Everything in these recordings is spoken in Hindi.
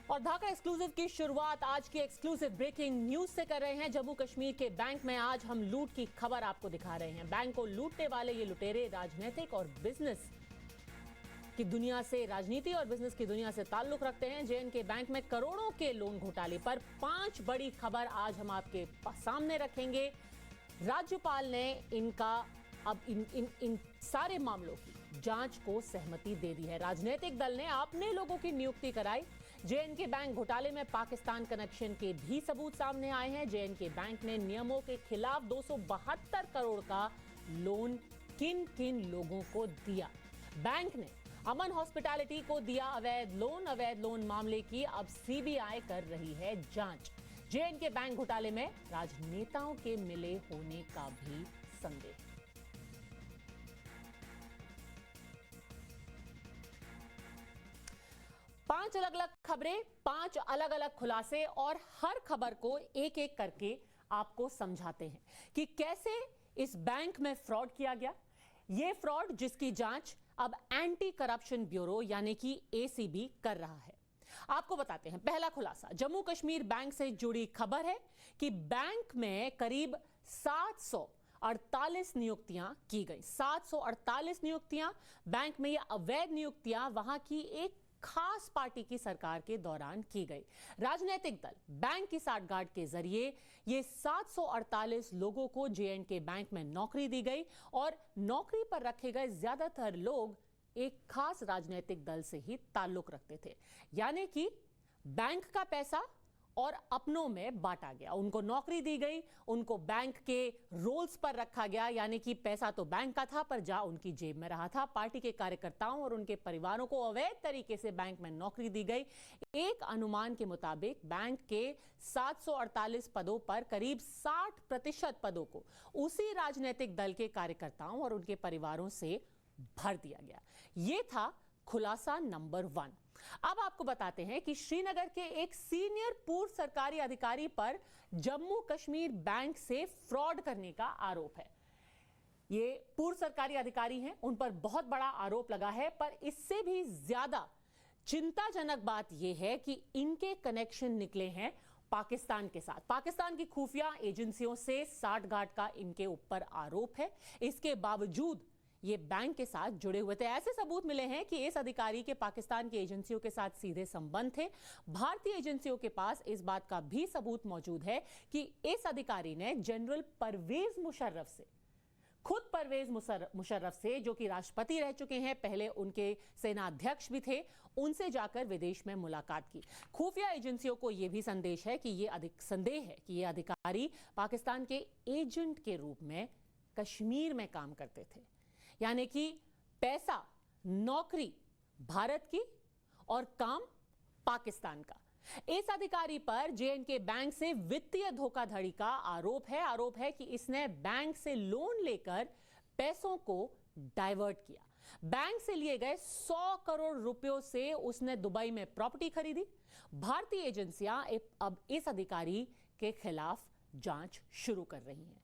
और ढाका एक्सक्लूसिव की शुरुआत आज की एक्सक्लूसिव ब्रेकिंग न्यूज से कर रहे हैं। जम्मू कश्मीर के बैंक में आज हम लूट की खबर आपको दिखा रहे हैं। बैंक को लूटने वाले ये लुटेरे राजनीतिक और बिजनेस की दुनिया से, राजनीति और बिजनेस की दुनिया से ताल्लुक रखते हैं। जेएनके बैंक में करोड़ों के लोन घोटाले पर 5 बड़ी खबर आज हम आपके सामने रखेंगे। राज्यपाल ने इन सारे मामलों की जांच को सहमति दे दी है। राजनीतिक दल ने अपने लोगों की नियुक्ति कराई। जेएनके बैंक घोटाले में पाकिस्तान कनेक्शन के भी सबूत सामने आए हैं। जेएनके बैंक ने नियमों के खिलाफ 272 करोड़ का लोन किन किन लोगों को दिया। बैंक ने अमन हॉस्पिटैलिटी को दिया अवैध लोन मामले की अब सीबीआई कर रही है जांच। जेएनके बैंक घोटाले में राजनेताओं के मिले होने का भी संदेह। पांच अलग अलग खबरें, 5 अलग अलग खुलासे और हर खबर को एक एक करके आपको समझाते हैं कि कैसे इस बैंक में फ्रॉड किया गया। यह फ्रॉड जिसकी जांच अब एंटी करप्शन ब्यूरो यानी कि एसीबी कर रहा है। आपको बताते हैं पहला खुलासा। जम्मू कश्मीर बैंक से जुड़ी खबर है कि बैंक में करीब 748 नियुक्तियां की गई। 748 नियुक्तियां बैंक में, ये अवैध नियुक्तियां वहां की एक खास पार्टी की सरकार के दौरान की गई। राजनीतिक दल बैंक की साठगांठ के जरिए ये 748 लोगों को जेएनके बैंक में नौकरी दी गई और नौकरी पर रखे गए ज्यादातर लोग एक खास राजनीतिक दल से ही ताल्लुक रखते थे। यानी कि बैंक का पैसा और अपनों में बांटा गया। उनको नौकरी दी गई, उनको बैंक के रोल्स पर रखा गया, यानी कि पैसा तो बैंक का था पर जा उनकी जेब में रहा था। पार्टी के कार्यकर्ताओं और उनके परिवारों को अवैध तरीके से बैंक में नौकरी दी गई। एक अनुमान के मुताबिक बैंक के 748 पदों पर करीब 60% पदों को उसी राजनीतिक दल के कार्यकर्ताओं और उनके परिवारों से भर दिया गया। यह था खुलासा नंबर 1। अब आपको बताते हैं कि श्रीनगर के एक सीनियर पूर्व सरकारी अधिकारी पर जम्मू कश्मीर बैंक से फ्रॉड करने का आरोप है। ये पूर्व सरकारी अधिकारी हैं, उन पर बहुत बड़ा आरोप लगा है, पर इससे भी ज्यादा चिंताजनक बात यह है कि इनके कनेक्शन निकले हैं पाकिस्तान के साथ। पाकिस्तान की खुफिया एजेंसियों से साठगांठ का इनके ऊपर आरोप है। इसके बावजूद ये बैंक के साथ जुड़े हुए थे। ऐसे सबूत मिले हैं कि इस अधिकारी के पाकिस्तान की एजेंसियों के साथ सीधे संबंध थे। भारतीय एजेंसियों के पास इस बात का भी सबूत मौजूद है कि इस अधिकारी ने जनरल परवेज मुशर्रफ से, खुद परवेज मुशर्रफ से, जो कि राष्ट्रपति रह चुके हैं, पहले उनके सेना अध्यक्ष भी थे, उनसे जाकर विदेश में मुलाकात की। खुफिया एजेंसियों को यह भी संदेह है कि ये अधिकारी पाकिस्तान के एजेंट के रूप में कश्मीर में काम करते थे। यानी कि पैसा, नौकरी भारत की और काम पाकिस्तान का। इस अधिकारी पर जेएनके बैंक से वित्तीय धोखाधड़ी का आरोप है कि इसने बैंक से लोन लेकर पैसों को डाइवर्ट किया। बैंक से लिए गए 100 करोड़ रुपयों से उसने दुबई में प्रॉपर्टी खरीदी। भारतीय एजेंसियां अब इस अधिकारी के खिलाफ जांच शुरू कर रही हैं।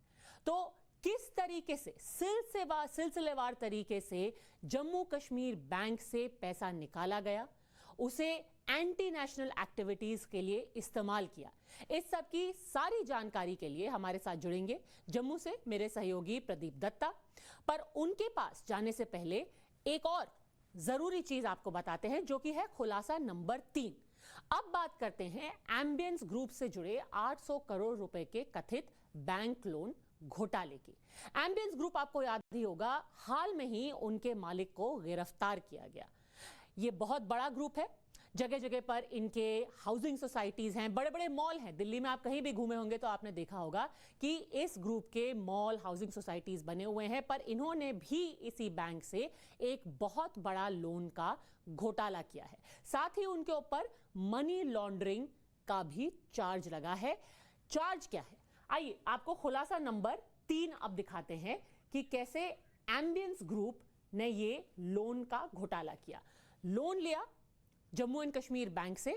तो किस तरीके से सिलसिलेवार तरीके से जम्मू कश्मीर बैंक से पैसा निकाला गया, उसे एंटी नेशनल एक्टिविटीज के लिए इस्तेमाल किया, इस सब की सारी जानकारी के लिए हमारे साथ जुड़ेंगे जम्मू से मेरे सहयोगी प्रदीप दत्ता। पर उनके पास जाने से पहले एक और जरूरी चीज आपको बताते हैं, जो कि है खुलासा नंबर 3। अब बात करते हैं एम्बियंस ग्रुप से जुड़े 800 करोड़ रुपए के कथित बैंक लोन घोटाले की। एम्बियंस ग्रुप, आपको याद ही होगा, हाल में ही उनके मालिक को गिरफ्तार किया गया। यह बहुत बड़ा ग्रुप है। जगह जगह पर इनके हाउसिंग सोसाइटीज हैं, बड़े बड़े मॉल हैं। दिल्ली में आप कहीं भी घूमे होंगे तो आपने देखा होगा कि इस ग्रुप के मॉल, हाउसिंग सोसाइटीज बने हुए हैं। पर इन्होंने भी इसी बैंक से एक बहुत बड़ा लोन का घोटाला किया है। साथ ही उनके ऊपर मनी लॉन्ड्रिंग का भी चार्ज लगा है। चार्ज क्या है, आइए आपको खुलासा नंबर 3 अब दिखाते हैं कि कैसे एम्बियंस ग्रुप ने ये लोन का घोटाला किया। लोन लिया जम्मू एंड कश्मीर बैंक से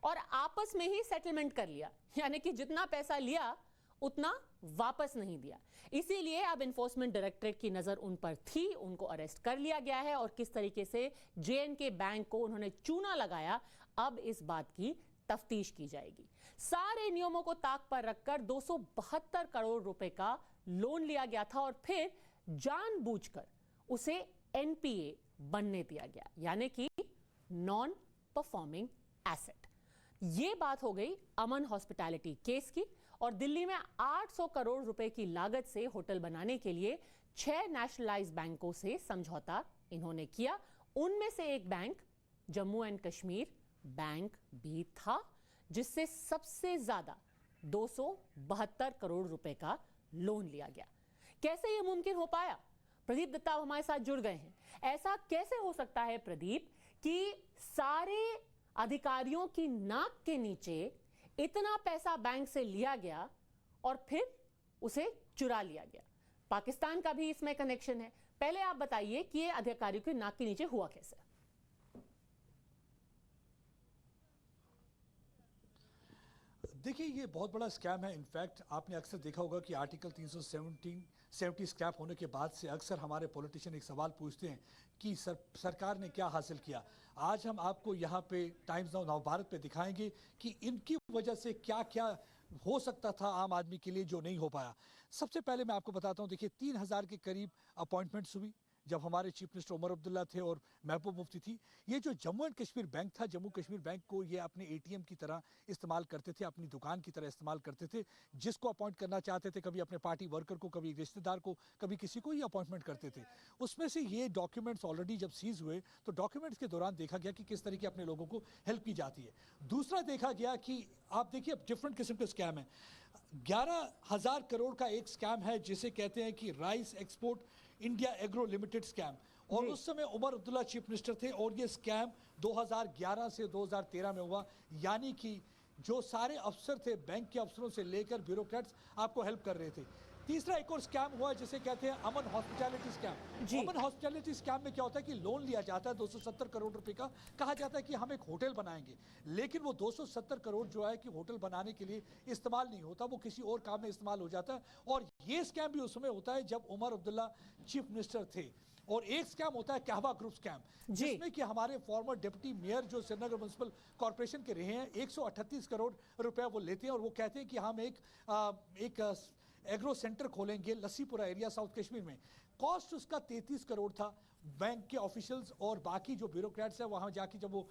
और आपस में ही सेटलमेंट कर लिया। यानी कि जितना पैसा लिया उतना वापस नहीं दिया। इसीलिए अब एनफोर्समेंट डायरेक्टरेट की नजर उन पर थी, उनको अरेस्ट कर लिया गया है और किस तरीके से जेएनके बैंक को उन्होंने चूना लगाया, अब इस बात की तफ्तीश की जाएगी। सारे नियमों को ताक पर रखकर 272 करोड़ रुपए का लोन लिया गया था और फिर जानबूझकर उसे एनपीए बनने दिया गया, यानी कि नॉन परफॉर्मिंग एसेट। यह बात हो गई अमन हॉस्पिटैलिटी केस की। और दिल्ली में 800 करोड़ रुपए की लागत से होटल बनाने के लिए 6 नेशनलाइज्ड बैंकों से समझौता इन्होंने किया। उनमें से एक bank Jammu and Kashmir bank भी था, जिससे सबसे ज्यादा 272 करोड़ रुपए का लोन लिया गया। कैसे यह मुमकिन हो पाया? प्रदीप दत्ता हमारे साथ जुड़ गए हैं। ऐसा कैसे हो सकता है प्रदीप कि सारे अधिकारियों की नाक के नीचे इतना पैसा बैंक से लिया गया और फिर उसे चुरा लिया गया? पाकिस्तान का भी इसमें कनेक्शन है। पहले आप बताइए कि ये अधिकारियों की नाक के नीचे हुआ कैसे? देखिए, ये बहुत बड़ा स्कैम है। इनफैक्ट आपने अक्सर देखा होगा कि आर्टिकल 370 स्क्रैप होने के बाद से अक्सर हमारे पॉलिटिशियन एक सवाल पूछते हैं कि सरकार ने क्या हासिल किया। आज हम आपको यहाँ पे टाइम्स नाउ नवभारत पे दिखाएंगे कि इनकी वजह से क्या क्या हो सकता था आम आदमी के लिए जो नहीं हो पाया। सबसे पहले मैं आपको बताता हूँ, देखिए 3000 के करीब अपॉइंटमेंट्स हुई जब हमारे चीफ मिनिस्टर उमर अब्दुल्ला थे और महबूब मुफ्ती थी। ये जो जम्मू एंड कश्मीर बैंक था, जम्मू कश्मीर बैंक को ये अपने एटीएम की तरह इस्तेमाल करते थे, अपनी दुकान की तरह इस्तेमाल करते थे। जिसको अपॉइंट करना चाहते थे, कभी अपने पार्टी वर्कर को, कभी रिश्तेदार को, कभी किसी को ही अपॉइंटमेंट करते थे। उसमें से ये डॉक्यूमेंट्स ऑलरेडी जब सीज हुए तो डॉक्यूमेंट्स के दौरान देखा गया कि किस तरीके अपने लोगों को हेल्प की जाती है। दूसरा देखा गया कि आप देखिए डिफरेंट किस्म के स्कैम है। 11,000 करोड़ का एक स्कैम है जिसे कहते हैं कि rice export India agro limited scam. और उस समय उमर अब्दुल्ला चीफ मिनिस्टर थे और ये स्कैम 2011 से 2013 में हुआ। यानी कि जो सारे अफसर थे, बैंक के अफसरों से लेकर ब्यूरोक्रेट्स आपको हेल्प कर रहे थे। तीसरा एक और स्कैम हुआ जिसे कहते हैं अमन हॉस्पिटैलिटी स्कैम। अमन हॉस्पिटैलिटी स्कैम में क्या होता है कि लोन लिया जाता है 270 करोड़ रुपए का, कहा जाता है कि हम एक होटल बनाएंगे, लेकिन वो 270 करोड़ जो है कि होटल बनाने के लिए इस्तेमाल नहीं होता, वो किसी और काम में इस्तेमाल हो जाता है। और ये स्कैम भी उस समय होता है जब उमर अब्दुल्ला चीफ मिनिस्टर थे। और एक स्कैम होता है कहवा ग्रुप स्कैम, जिसमें कि हमारे फॉर्मर डिप्टी मेयर जो श्रीनगर म्युनिसिपल कॉर्पोरेशन के रहे हैं, 138 करोड़ रुपए वो लेते हैं और वो कहते हैं कि हम एक एग्रो सेंटर खोलेंगे लस्सीपुरा एरिया साउथ कश्मीर में। कॉस्ट उसका 33 करोड़ था। बैंक के ऑफिशियल्स और बाकी जो ब्यूरोक्रेट्स हैं वहां जाके जब वो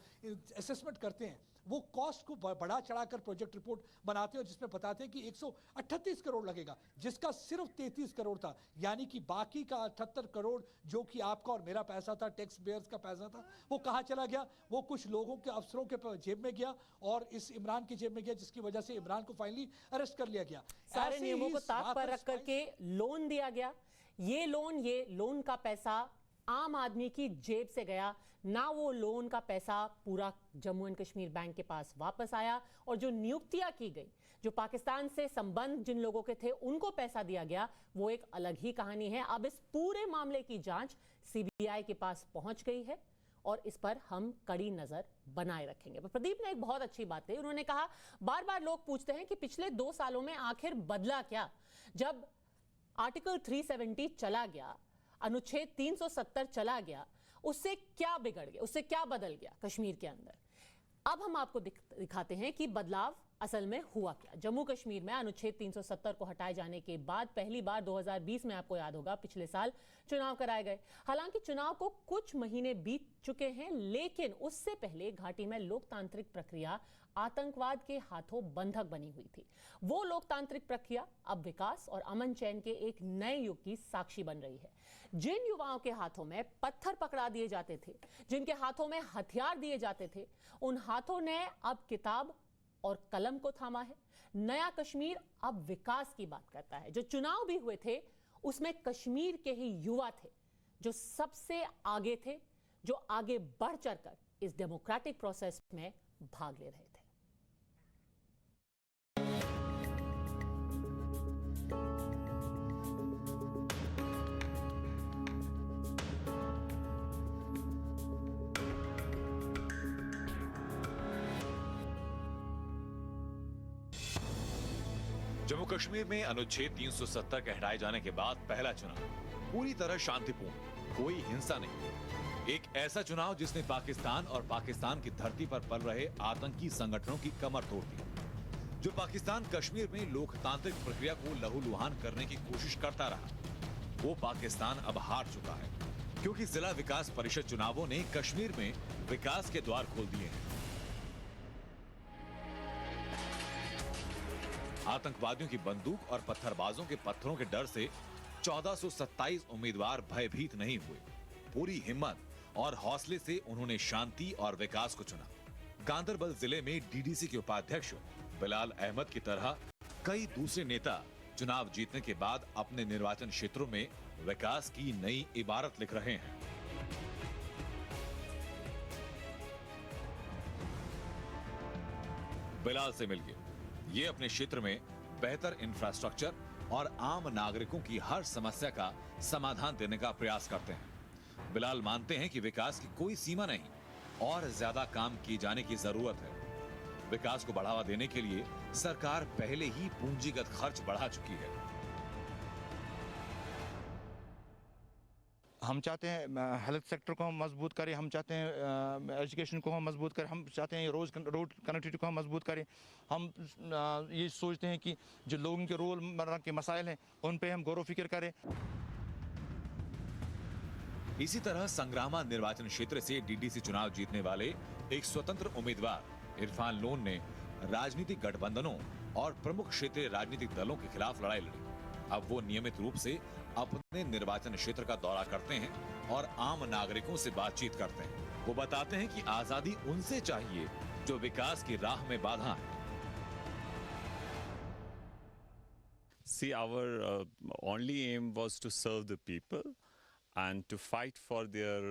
असेसमेंट करते हैं, वो कॉस्ट को बढ़ा चढ़ाकर प्रोजेक्ट रिपोर्ट बनाते हैं जिसमें बताते हैं कि 138 करोड़ लगेगा, जिसका सिर्फ 33 करोड़ था। यानी कि बाकी का 78 करोड़ जो कि आपका और मेरा पैसा था, टैक्स पेयर्स का पैसा था, वो कहाँ चला गया? वो कुछ लोगों के अफसरों के जेब में गया और इस इमरान की जेब में गया, जिसकी वजह से इमरान को फाइनली अरेस्ट कर लिया गया। सारे नियमों को ताक पर रख करके लोन दिया गया। ये लोन का पैसा आम आदमी की जेब से गया ना, वो लोन का पैसा पूरा जम्मू एंड कश्मीर बैंक के पास वापस आया। और जो नियुक्तियां की गई, जो पाकिस्तान से संबंध जिन लोगों के थे उनको पैसा दिया गया, वो एक अलग ही कहानी है। अब इस पूरे मामले की जांच सीबीआई के पास पहुंच गई है और इस पर हम कड़ी नजर बनाए रखेंगे। पर प्रदीप ने एक बहुत अच्छी बात कही। उन्होंने कहा, बार बार लोग पूछते हैं कि पिछले 2 सालों में आखिर बदला क्या? जब आर्टिकल 370 चला गया, अनुच्छेद 370 चला गया, उससे क्या बिगड़ गया, उससे क्या बदल गया कश्मीर के अंदर? अब हम आपको दिखाते हैं कि बदलाव असल में हुआ क्या। जम्मू कश्मीर में अनुच्छेद 370 को हटाए जाने के बाद पहली बार 2020 में, आपको याद होगा, पिछले साल चुनाव कराए गए। हालांकि चुनाव को कुछ महीने बीत चुके हैं, लेकिन उससे पहले घाटी में लोकतांत्रिक प्रक्रिया आतंकवाद के हाथों बंधक बनी हुई थी। वो लोकतांत्रिक प्रक्रिया अब विकास और अमन चैन के एक नए युग की साक्षी बन रही है। जिन युवाओं के हाथों में पत्थर पकड़ा दिए जाते थे, जिनके हाथों में हथियार दिए जाते थे, उन हाथों ने अब किताब और कलम को थामा है। नया कश्मीर अब विकास की बात करता है। जो चुनाव भी हुए थे उसमें कश्मीर के ही युवा थे जो सबसे आगे थे, जो आगे बढ़ चढ़कर इस डेमोक्रेटिक प्रोसेस में भाग ले रहे थे। जम्मू कश्मीर में अनुच्छेद 370 के हटाए जाने के बाद पहला चुनाव पूरी तरह शांतिपूर्ण, कोई हिंसा नहीं। एक ऐसा चुनाव जिसने पाकिस्तान और पाकिस्तान की धरती पर पल रहे आतंकी संगठनों की कमर तोड़ दी। जो पाकिस्तान कश्मीर में लोकतांत्रिक प्रक्रिया को लहूलुहान करने की कोशिश करता रहा, वो पाकिस्तान अब हार चुका है, क्योंकि जिला विकास परिषद चुनावों ने कश्मीर में विकास के द्वार खोल दिए हैं। आतंकवादियों की बंदूक और पत्थरबाजों के पत्थरों के डर से 1427 उम्मीदवार भयभीत नहीं हुए। पूरी हिम्मत और हौसले से उन्होंने शांति और विकास को चुना। गांदरबल जिले में डीडीसी के उपाध्यक्ष बिलाल अहमद की तरह कई दूसरे नेता चुनाव जीतने के बाद अपने निर्वाचन क्षेत्रों में विकास की नई इबारत लिख रहे हैं। बिलाल से मिलिए, ये अपने क्षेत्र में बेहतर इंफ्रास्ट्रक्चर और आम नागरिकों की हर समस्या का समाधान देने का प्रयास करते हैं। बिलाल मानते हैं कि विकास की कोई सीमा नहीं और ज्यादा काम किए जाने की जरूरत है। विकास को बढ़ावा देने के लिए सरकार पहले ही पूंजीगत खर्च बढ़ा चुकी है। हम चाहते हैं हेल्थ सेक्टर को हम मजबूत करें, हम चाहते हैं एजुकेशन को हम मजबूत करें, हम चाहते हैं रोड कनेक्टिविटी को हम मजबूत करें। हम ये सोचते हैं कि जो लोगों के रोजमर्रा के मसाइल हैं उन पे हम गौर व फिक्र करें। इसी तरह संग्रामा निर्वाचन क्षेत्र से डीडीसी चुनाव जीतने वाले एक स्वतंत्र उम्मीदवार इरफान लोन ने राजनीतिक गठबंधनों और प्रमुख क्षेत्रीय राजनीतिक दलों के खिलाफ लड़ाई लड़ी। अब वो नियमित रूप से अपने निर्वाचन क्षेत्र का दौरा करते हैं और आम नागरिकों से बातचीत करते हैं। वो बताते हैं कि आजादी उनसे चाहिए जो विकास की राह में बाधा है। See, our only aim was to serve the people and to fight for their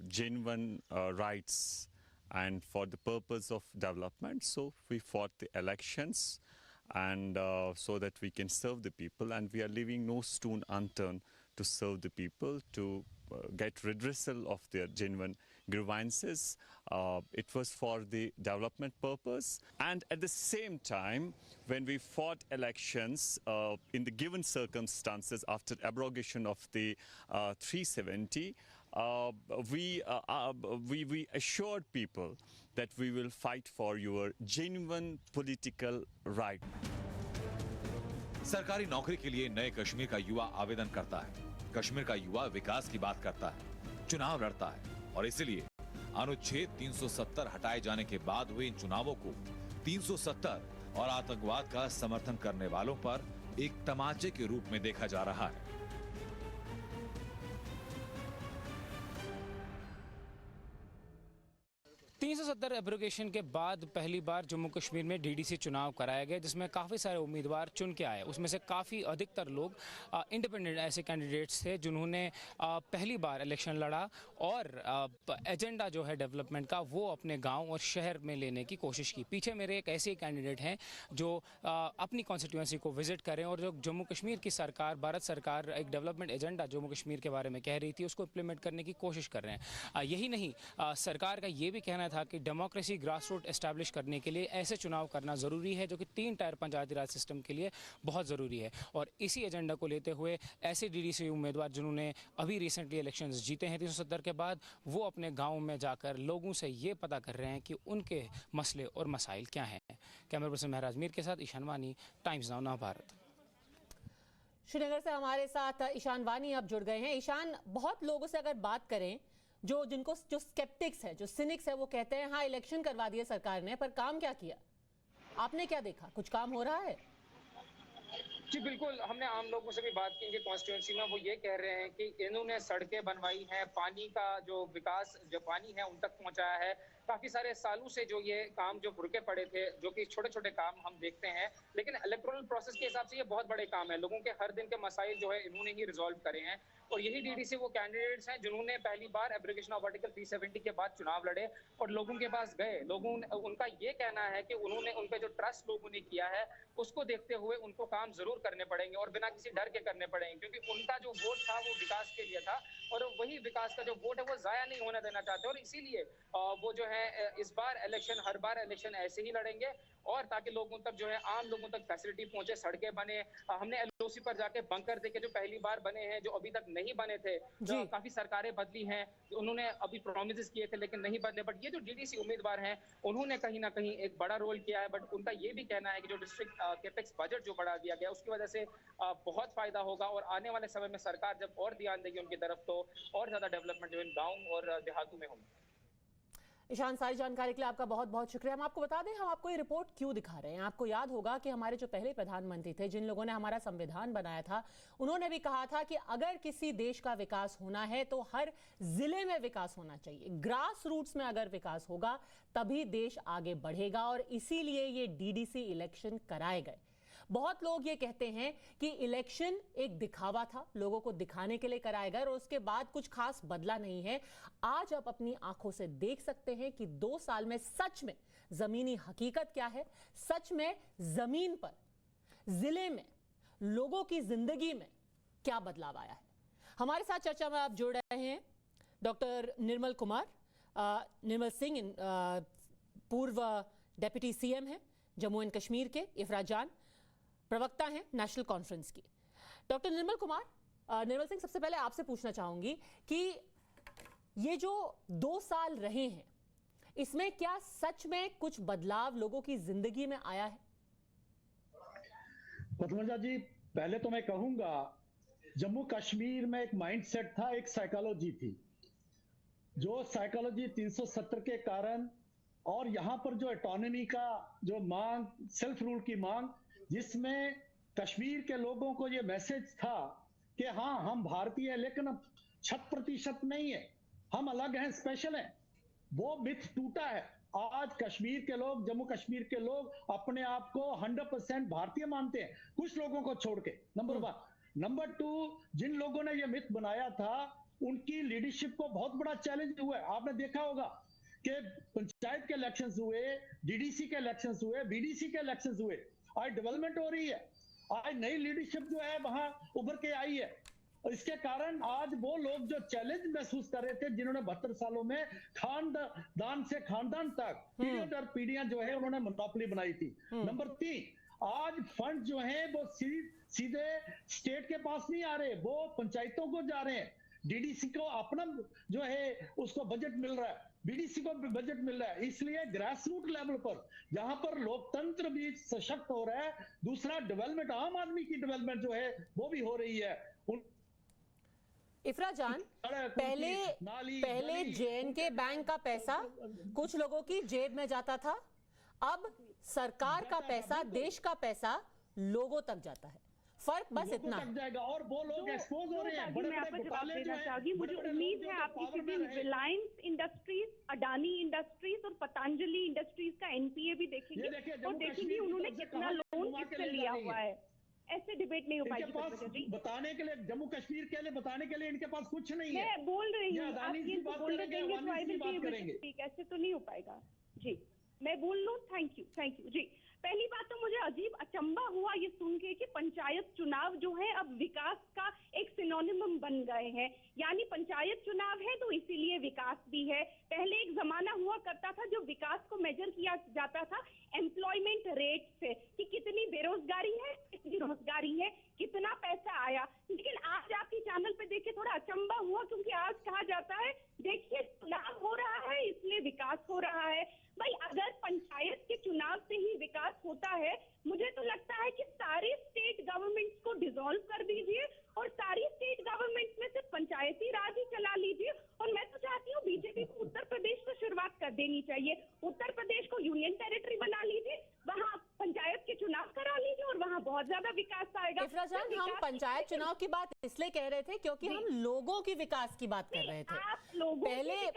genuine rights and for the purpose of development. So we fought the elections and so that we can serve the people, and we are leaving no stone unturned to serve the people, to get redressal of their genuine grievances. It was for the development purpose, and at the same time, when we fought elections in the given circumstances after abrogation of the 370, we assured people that we will fight for your genuine political right. सरकारी नौकरी के लिए नए कश्मीर का युवा आवेदन करता है। कश्मीर का युवा विकास की बात करता है, चुनाव लड़ता है, और इसलिए अनुच्छेद 370 हटाए जाने के बाद हुए इन चुनावों को 370 और आतंकवाद का समर्थन करने वालों पर एक तमाचे के रूप में देखा जा रहा है। 370 एब्रोगेशन के बाद पहली बार जम्मू कश्मीर में डीडीसी चुनाव कराया गया, जिसमें काफ़ी सारे उम्मीदवार चुन के आए। उसमें से काफ़ी अधिकतर लोग इंडिपेंडेंट ऐसे कैंडिडेट्स थे जिन्होंने पहली बार इलेक्शन लड़ा और एजेंडा जो है डेवलपमेंट का वो अपने गांव और शहर में लेने की कोशिश की। पीछे मेरे एक ऐसे कैंडिडेट हैं जो अपनी कॉन्स्टिट्यूंसी को विजिट करें और जो जम्मू कश्मीर की सरकार, भारत सरकार एक डेवलपमेंट एजेंडा जम्मू कश्मीर के बारे में कह रही थी उसको इम्प्लीमेंट करने की कोशिश कर रहे हैं। यही नहीं, सरकार का ये भी कहना था कि डेमोक्रेसी ग्रास रूट एस्टैब्लिश करने के लिए ऐसे चुनाव करना ज़रूरी है जो कि 3 टायर पंचायती राज सिस्टम के लिए बहुत ज़रूरी है। और इसी एजेंडा को लेते हुए ऐसे डीडीसी उम्मीदवार जिन्होंने अभी रिसेंटली इलेक्शंस जीते हैं 370 के बाद, वो अपने गाँव में जाकर लोगों से ये पता कर रहे हैं कि उनके मसले और मसाइल क्या हैं। कैमरा पर्सन महराज मीर के साथ ईशान वानी, टाइम्स नाउ भारत। श्रीनगर से हमारे साथ ईशान वानी अब जुड़ गए हैं। ईशान, बहुत लोगों से अगर बात करें जो स्केप्टिक्स है, जो सिनिक्स है, वो कहते हैं हाँ इलेक्शन करवा दिए सरकार ने, पर काम क्या किया? आपने क्या देखा? कुछ काम हो रहा है? जी बिल्कुल, हमने आम लोगों से भी बात की इनके कॉन्स्टिट्यूंसी में। वो ये कह रहे हैं कि इन्होंने सड़कें बनवाई हैं, पानी का जो विकास, जो पानी है उन तक पहुंचाया है। काफी सारे सालों से जो ये काम जो रुके पड़े थे, जो कि छोटे छोटे काम हम देखते हैं, लेकिन इलेक्टोरल प्रोसेस के हिसाब से ये बहुत बड़े काम है। लोगों के हर दिन के मसाइल जो है इन्होंने ही रिजॉल्व करे हैं। और यही डीडीसी वो कैंडिडेट्स हैं जिन्होंने पहली बार एब्रोगेशन ऑफ आर्टिकल 370 के बाद चुनाव लड़े और लोगों के पास गए। उनका ये कहना है कि उन्होंने उन पे जो ट्रस्ट लोगों ने किया है उसको देखते हुए उनको काम जरूर करने पड़ेंगे और बिना किसी डर के करने पड़ेंगे, क्योंकि उनका जो वोट था वो विकास के लिए था और वही विकास का जो वोट है वो जाया नहीं होने देना चाहते, और इसीलिए वो जो है इस बार इलेक्शन, हर बार इलेक्शन ऐसे ही लड़ेंगे, और ताकि लोगों तक जो है, आम लोगों तक फैसिलिटी पहुंचे, सड़कें बने। हमने एलओसी पर जाके बंकर देखे जो पहली बार बने हैं, जो अभी तक नहीं बने थे। काफी सरकारें बदली हैं, उन्होंने अभी प्रोमिस किए थे लेकिन नहीं बदले, बट ये जो डीडीसी उम्मीदवार हैं उन्होंने कहीं ना कहीं एक बड़ा रोल किया है। बट उनका ये भी कहना है कि जो डिस्ट्रिक्ट कैपेक्स बजट जो बढ़ा दिया गया उसकी वजह से बहुत फायदा होगा, और आने वाले समय में सरकार जब और ध्यान देगी उनकी तरफ तो और ज्यादा डेवलपमेंट जो इन गाँव और देहातों में होंगे। ईशान, सारी जानकारी के लिए आपका बहुत बहुत शुक्रिया। हम आपको बता दें हम आपको ये रिपोर्ट क्यों दिखा रहे हैं। आपको याद होगा कि हमारे जो पहले प्रधानमंत्री थे, जिन लोगों ने हमारा संविधान बनाया था, उन्होंने भी कहा था कि अगर किसी देश का विकास होना है तो हर जिले में विकास होना चाहिए, ग्रास रूट्स में अगर विकास होगा तभी देश आगे बढ़ेगा, और इसीलिए ये डीडीसी इलेक्शन कराए गए। बहुत लोग ये कहते हैं कि इलेक्शन एक दिखावा था, लोगों को दिखाने के लिए कराया गया और उसके बाद कुछ खास बदला नहीं है। आज आप अपनी आंखों से देख सकते हैं कि 2 साल में सच में जमीनी हकीकत क्या है, सच में जमीन पर, जिले में, लोगों की जिंदगी में क्या बदलाव आया है। हमारे साथ चर्चा में आप जुड़ रहे हैं डॉक्टर निर्मल कुमार, निर्मल सिंह, पूर्व डिप्टी सीएम हैं जम्मू एंड कश्मीर के, इफरा जान प्रवक्ता हैं नेशनल कॉन्फ्रेंस की। डॉक्टर निर्मल कुमार, निर्मल सिंह, सबसे पहले आपसे पूछना चाहूंगी कि ये जो 2 साल रहे हैं इसमें क्या सच में कुछ बदलाव लोगों की जिंदगी में आया है? पद्मजा जी, पहले तो मैं कहूंगा जम्मू कश्मीर में एक माइंडसेट था, एक साइकोलॉजी थी, जो साइकोलॉजी 370 के कारण और यहां पर जो ऑटोनॉमी का जो मांग, सेल्फ रूल की मांग, जिसमें कश्मीर के लोगों को ये मैसेज था कि हाँ हम भारतीय हैं लेकिन 100% नहीं है, हम अलग हैं, स्पेशल हैं, वो मिथ टूटा है। आज कश्मीर के लोग, जम्मू कश्मीर के लोग अपने आप को 100% भारतीय मानते हैं, कुछ लोगों को छोड़ के, नंबर 1। नंबर 2, जिन लोगों ने ये मिथ बनाया था उनकी लीडरशिप को बहुत बड़ा चैलेंज हुआ है। आपने देखा होगा कि पंचायत के इलेक्शंस हुए, डीडीसी के इलेक्शंस हुए, बीडीसी के इलेक्शंस हुए, आज डेवलपमेंट हो रही है, आज नई लीडरशिप जो है वहां उभर के आई है, और इसके कारण आज वो लोग जो चैलेंज महसूस कर रहे थे, जिन्होंने 72 सालों में खानदान से खानदान तक पीढ़ियों दर पीढ़ियां जो है उन्होंने मोनोपोली बनाई थी। नंबर 3, आज फंड जो है वो सीधे स्टेट के पास नहीं आ रहे, वो पंचायतों को जा रहे हैं। डीडीसी को अपना जो है उसको बजट मिल रहा है, बीडीसी को बजट मिल रहा है, इसलिए ग्रास रूट लेवल पर जहां पर लोकतंत्र भी सशक्त हो रहा है, दूसरा डेवलपमेंट, आम आदमी की डेवलपमेंट जो है वो भी हो रही है। इफरा जान, पहले जेएनके बैंक का पैसा कुछ लोगों की जेब में जाता था, अब सरकार का पैसा, देश का पैसा लोगों तक जाता है। फर्क बस इतना है। जाएगा और वो लोग एक्सपोज हो रहे हैं। मैं आपको जवाब देना चाहूंगी। मुझे उम्मीद है आप किसी दिन रिलायंस इंडस्ट्रीज, अडानी इंडस्ट्रीज और पतंजलि इंडस्ट्रीज का एनपीए भी देखेंगे और देखेंगे उन्होंने कितना लोन किससे लिया हुआ है। ऐसे डिबेट नहीं हो पाएगी बताने के लिए, जम्मू कश्मीर के लिए बताने के लिए इनके पास कुछ नहीं है। मैं बोल रही हूँ, आप ये बोलने देंगे तो आई विल करेंगे, ऐसे तो नहीं हो पाएगा जी। मैं बोल लूँ, थैंक यू जी। पहली बात तो मुझे अजीब अचंबा हुआ ये सुन के कि पंचायत चुनाव जो है अब विकास का एक सिनोनिमम बन गए हैं, यानी पंचायत चुनाव है तो इसीलिए विकास भी है। पहले एक जमाना हुआ करता था जो विकास को मेजर किया जाता था एम्प्लॉयमेंट रेट से, कि कितनी बेरोजगारी है, कितनी रोजगारी है, कितना पैसा आया। लेकिन आज आपके चैनल पे देख के थोड़ा अचंबा हुआ, क्योंकि आज कहा जाता है देखिए चुनाव हो रहा है इसलिए विकास हो रहा है। भाई अगर पंचायत के चुनाव से ही विकास होता है, मुझे तो लगता है कि सारे स्टेट गवर्नमेंट्स को डिसॉल्व कर दीजिए और सारी स्टेट गवर्नमेंट्स में से पंचायती राज ही चला लीजिए। और मैं तो चाहती हूँ बीजेपी को उत्तर प्रदेश से शुरुआत कर देनी चाहिए, उत्तर प्रदेश को यूनियन टेरिटरी बना लीजिए, वहाँ पंचायत के चुनाव करा लीजिए और वहाँ बहुत ज्यादा विकास आएगा। इफरा जान, हम पंचायत चुनाव की बात इसलिए कह रहे थे क्योंकि हम लोगों की विकास की बात कर रहे थे।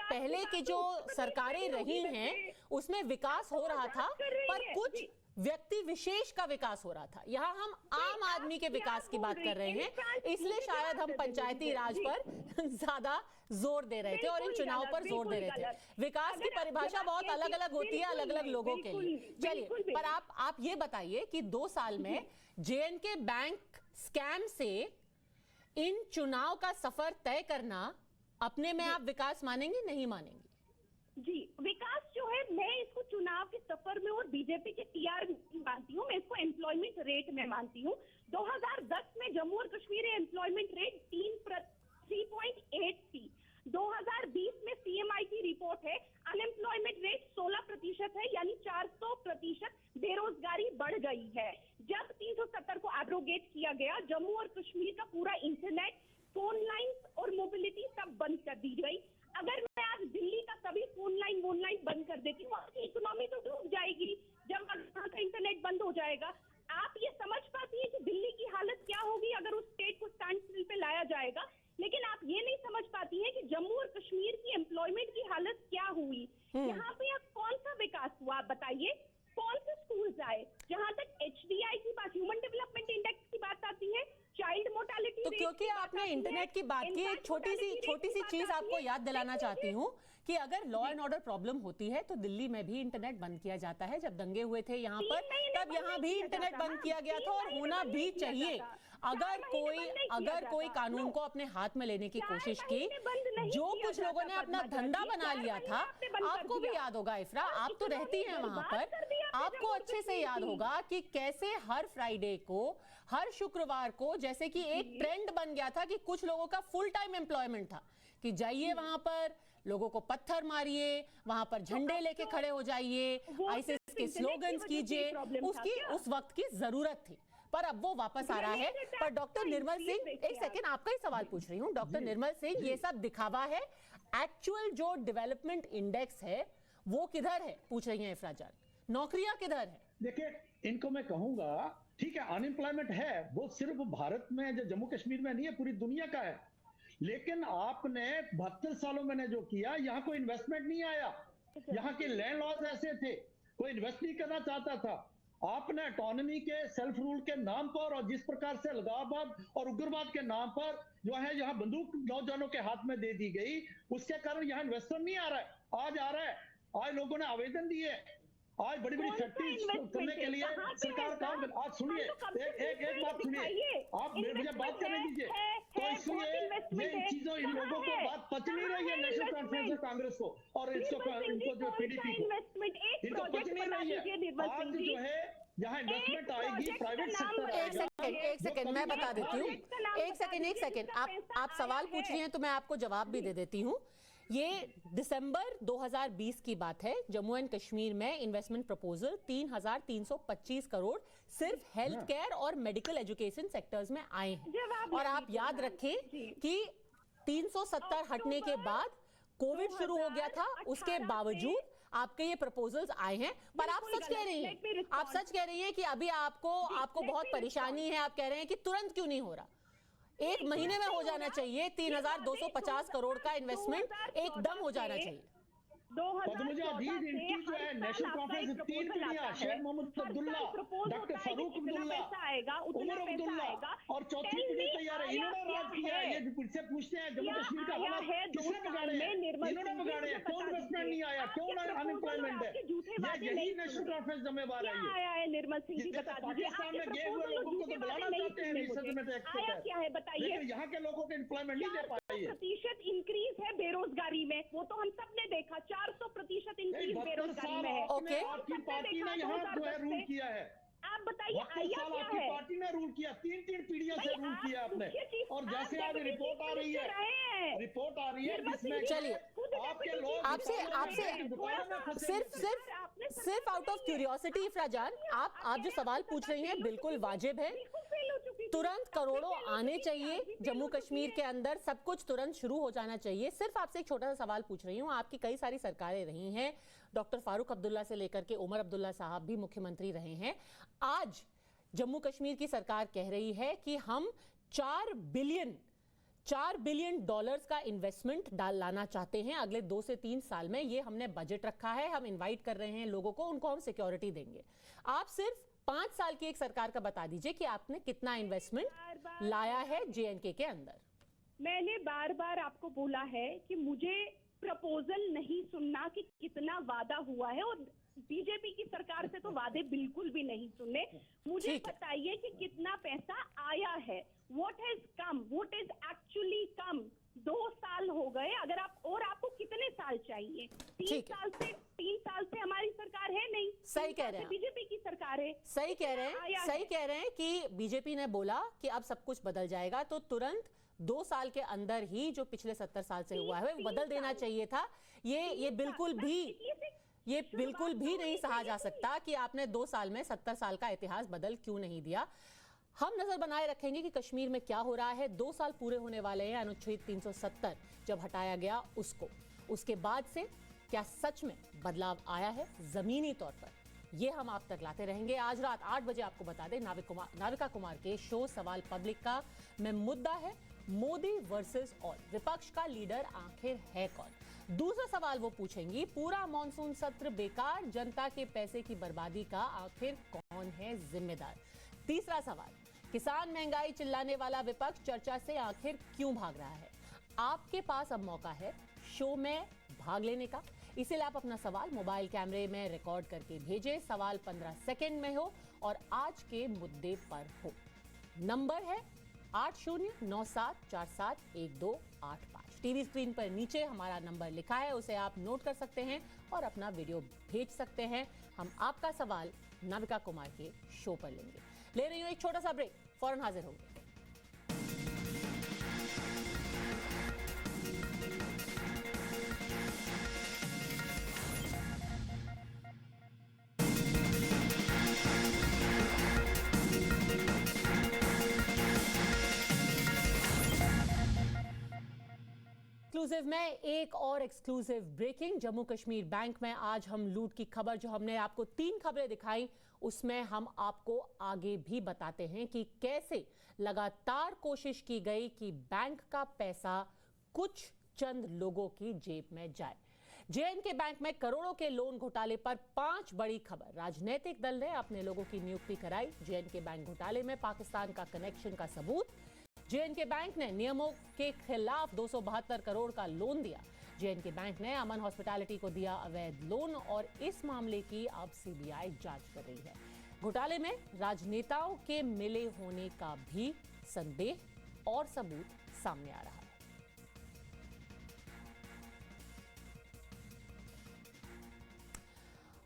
पहले की जो सरकारें रही हैं उसमें विकास हो रहा था, पर कुछ व्यक्ति विशेष का विकास हो रहा था। यहाँ हम आम आदमी के विकास की बात कर रहे हैं, इसलिए शायद हम पंचायती राज पर ज्यादा जोर दे रहे थे और इन चुनाव पर जोर दे रहे थे। विकास की परिभाषा बहुत अलग अलग होती है अलग अलग लोगों के लिए। चलिए, पर आप ये बताइए कि 2 साल में जेएनके बैंक स्कैम से इन चुनाव का सफर तय करना अपने में आप विकास मानेंगे, नहीं मानेंगे? जी, विकास जो है मैं इसको चुनाव के सफर में और बीजेपी के टीआर मानती हूँ, मैं इसको एम्प्लॉयमेंट रेट में मानती हूँ। 2010 में जम्मू और कश्मीर एम्प्लॉयमेंट रेट 3.8 थी। 2020 में सीएमआई की रिपोर्ट है, अनएम्प्लॉयमेंट रेट 16% है, यानी 400% बेरोजगारी बढ़ गई है। जब 370 को एब्रोगेट किया गया, जम्मू और कश्मीर का पूरा इंटरनेट, फोन लाइन्स और मोबिलिटी सब बंद कर दी गई। अगर मैं आज दिल्ली का सभी फोन लाइन बंद कर देती हूँ, आपकी इकोनॉमी तो डूब जाएगी जब वहाँ का इंटरनेट बंद हो जाएगा। आप ये समझ पाती है कि दिल्ली की हालत क्या होगी अगर उस स्टेट को स्टैंड स्टिल पे लाया जाएगा, लेकिन आप ये नहीं समझ पाती है कि जम्मू और कश्मीर की एम्प्लॉयमेंट की हालत क्या हुई। यहाँ पे अब कौन सा विकास हुआ, आप बताइए? कौन से स्कूल्स आए? जहाँ तक HDI की बात, ह्यूमन डेवलपमेंट इंडेक्स की बात आती है, चाइल्ड मोर्टेलिटी तो क्योंकि आपने इंटरनेट की बात की, एक छोटी सी चीज आपको याद दिलाना चाहती हूँ कि अगर लॉ एंड ऑर्डर प्रॉब्लम होती है तो दिल्ली में भी इंटरनेट बंद किया जाता है। जब दंगे हुए थे यहाँ पर, तब यहाँ भी इंटरनेट बंद किया गया था, और होना भी चाहिए। अगर कोई कानून को अपने हाथ में लेने की कोशिश की, जो कुछ लोगों ने अपना धंधा बना लिया था, आपको भी याद होगा इफ्रा, आप तो रहती हैं वहां पर, आपको अच्छे से याद होगा कि कैसे हर फ्राइडे को, हर शुक्रवार को, जैसे कि एक ट्रेंड बन गया था कि कुछ लोगों का फुल टाइम एम्प्लॉयमेंट था कि जाइए वहां पर, लोगों को पत्थर मारिए, वहां पर झंडे लेके खड़े हो जाइए, आईसीस के स्लोगन्स कीजिए, उसकी उस वक्त की जरूरत थी। पर अब वो वापस आ रहा है। पर डॉक्टर निर्मल सिंह, एक सेकेंड, आपका ही सवाल पूछ रही हूँ डॉक्टर निर्मल सिंह, ये सब दिखावा है, एक्चुअल जो डेवलपमेंट इंडेक्स है वो किधर है, पूछ रही हैं इफ्रा जान, नौकरियां किधर है? देखिए, इनको मैं कहूंगा, ठीक है, अनएम्प्लॉयमेंट है, वो सिर्फ भारत में, जो जम्मू कश्मीर में नहीं है, पूरी दुनिया का है। लेकिन आपने 72 सालों में जो किया, यहाँ कोई इन्वेस्टमेंट नहीं आया, यहाँ के लैंड लॉज ऐसे थे, कोई इन्वेस्ट नहीं करना चाहता था। आपने ऑटोनॉमी के, सेल्फ रूल के नाम पर, और जिस प्रकार से अलगाववाद और उग्रवाद के नाम पर जो है यहाँ बंदूक नौजवानों के हाथ में दे दी गई, उसके कारण यहाँ इन्वेस्टर नहीं आ रहा है। आज आ रहा है, आज लोगों ने आवेदन दिए, आज बड़ी बड़ी फैक्ट्री करने के लिए सरकार काम। आज सुनिए, एक बात सुनिए, आप मुझे बात करने दीजिए। तो इसलिए ये चीजों, इन लोगों को बात पच नहीं रही है, नेशनल कॉन्फ्रेंस ऑफ कांग्रेस को और इनको जो PDP को, इनको पच नहीं रही है। आज जो है यहाँ इन्वेस्टमेंट आएगी, प्राइवेट सेक्टर। एक सेकंड मैं बता देती हूँ, एक सेकंड आप सवाल पूछ रही हैं तो मैं आपको जवाब भी दे देती हूँ। ये दिसंबर 2020 की बात है, जम्मू एंड कश्मीर में इन्वेस्टमेंट प्रपोजल 3,325 करोड़ सिर्फ हेल्थ केयर और मेडिकल एजुकेशन सेक्टर्स में आए हैं। और आप याद रखें कि 370 हटने के बाद कोविड शुरू हो गया था, उसके बावजूद आपके ये प्रपोजल्स आए हैं। पर आप सच कह रही हैं, आप सच कह रही हैं कि अभी आपको बहुत परेशानी है, आप कह रहे हैं कि तुरंत क्यों नहीं हो रहा, एक महीने में हो जाना चाहिए। 3,250 करोड़ का इन्वेस्टमेंट एकदम हो जाना चाहिए। मुझे अजीज इनकी जो है नेशनल कॉन्फ्रेंस 3 पीढ़ियां, शेख मोहम्मद अब्दुल्ला, डॉक्टर फारूक अब्दुल्ला, उमर अब्दुल्ला और चौथी पीढ़ी तैयार है। इन्होंने राज किया है, ये से पूछते हैं जम्मू कश्मीर का हालात किसने बिगाड़े हैं? इन्होंने बिगाड़े हैं। क्यों इन्वेस्टमेंट नहीं आया, क्यों अनएम्प्लॉयमेंट है? यही नेशनल कॉन्फ्रेंस जिम्मेवार है। निर्मल सिंह जी बता दीजिए, पाकिस्तान में गए हुए लोगों को तो बुलाना चाहते हैं रिसर्चमेंट एक्ट के तहत, क्या है बताइए? लेकिन यहाँ के लोगों को एम्प्लॉयमेंट नहीं दे पाई है। 4% इंक्रीज है बेरोजगारी में, वो तो हम सब ने देखा, 400% इंक्रीज बेरोजगारी में है। ओके, आपकी पार्टी ने यहाँ जो है रूल किया है। आप बताइए आया क्या आपकी है? पार्टी ने रूल किया, 3 पीढ़ियों से रूल किया आपने। और जैसे आज रिपोर्ट आ रही है जिसमें, चलिए आपके लोग आपसे सिर्फ आउट ऑफ क्यूरियोसिटी इफ्रा जान, आप जो सवाल पूछ रही हैं बिल्कुल वाजिब है। तुरंत करोड़ों आने चाहिए जम्मू कश्मीर के अंदर, सब कुछ तुरंत शुरू हो जाना चाहिए। सिर्फ आपसे एक छोटा सा सवाल पूछ रही हूँ, आपकी कई सारी सरकारें रही हैं, डॉक्टर फारूक अब्दुल्ला से लेकर के उमर अब्दुल्ला साहब भी मुख्यमंत्री रहे हैं। आज जम्मू कश्मीर की सरकार कह रही है कि हम 4 बिलियन डॉलर्स का इन्वेस्टमेंट लाना चाहते हैं अगले 2 से 3 साल में। ये हमने बजट रखा है, हम इनवाइट कर रहे हैं लोगों को, उनको हम सिक्योरिटी देंगे। आप सिर्फ 5 साल की एक सरकार का बता दीजिए कि आपने कितना इन्वेस्टमेंट लाया है JNK के अंदर। मैंने बार बार आपको बोला है कि मुझे प्रपोजल नहीं सुनना कि कितना वादा हुआ है, और बीजेपी की सरकार से तो वादे बिल्कुल भी नहीं सुनने। मुझे बताइए कि कितना पैसा आया है, what has come, what is actually come, 2 साल हो गए। अगर आपको कितने साल चाहिए? 3 साल से हमारी सरकार है नहीं। सही कह रहे हैं, बीजेपी की सरकार है। सही कह रहे हैं कि बीजेपी ने बोला कि अब सब कुछ बदल जाएगा, तो तुरंत 2 साल के अंदर ही जो पिछले 70 साल से हुआ है वो बदल देना चाहिए था। ये बिल्कुल भी नहीं सहा जा सकता कि आपने 2 साल में 70 साल का इतिहास बदल क्यों नहीं दिया। हम नजर बनाए रखेंगे कि कश्मीर में क्या हो रहा है। 2 साल पूरे होने वाले हैं अनुच्छेद 370 जब हटाया गया उसके बाद से क्या सच में बदलाव आया है जमीनी तौर पर, ये हम आप तक लाते रहेंगे। आज रात 8 बजे आपको बता दें नाविका कुमार के शो सवाल पब्लिक का में मुद्दा है मोदी वर्सेस ऑल, विपक्ष का लीडर आखिर है कौन। दूसरा सवाल वो पूछेंगी पूरा मॉनसून सत्र बेकार, जनता के पैसे की बर्बादी का आखिर कौन है जिम्मेदार। तीसरा सवाल, किसान महंगाई चिल्लाने वाला विपक्ष चर्चा से आखिर क्यों भाग रहा है। आपके पास अब मौका है शो में भाग लेने का, इसीलिए आप अपना सवाल मोबाइल कैमरे में रिकॉर्ड करके भेजें। सवाल 15 सेकंड में हो और आज के मुद्दे पर हो। नंबर है 8097471285। टीवी स्क्रीन पर नीचे हमारा नंबर लिखा है, उसे आप नोट कर सकते हैं और अपना वीडियो भेज सकते हैं। हम आपका सवाल नाविका कुमार के शो पर लेंगे। ले रही हूं एक छोटा सा ब्रेक, फौरन हाजिर होंगे। एक्सक्लूसिव में एक और exclusive breaking. Jammu Kashmir bank में आज हम लूट की खबर, जो हमने आपको 3 खबरें दिखाई, उसमें हम आपको आगे भी बताते हैं कि कैसे लगातार कोशिश की गई कि बैंक का पैसा कुछ चंद लोगों की जेब में जाए। जेएनके बैंक में करोड़ों के लोन घोटाले पर 5 बड़ी खबर। राजनीतिक दल ने अपने लोगों की नियुक्ति कराई। जेएनके बैंक घोटाले में पाकिस्तान का कनेक्शन का सबूत। जेएनके बैंक ने नियमों के खिलाफ 272 करोड़ का लोन दिया। जेएनके बैंक ने अमन हॉस्पिटैलिटी को दिया अवैध लोन और इस मामले की अब सीबीआई जांच कर रही है। घोटाले में राजनेताओं के मिले होने का भी संदेह और सबूत सामने आ रहा है।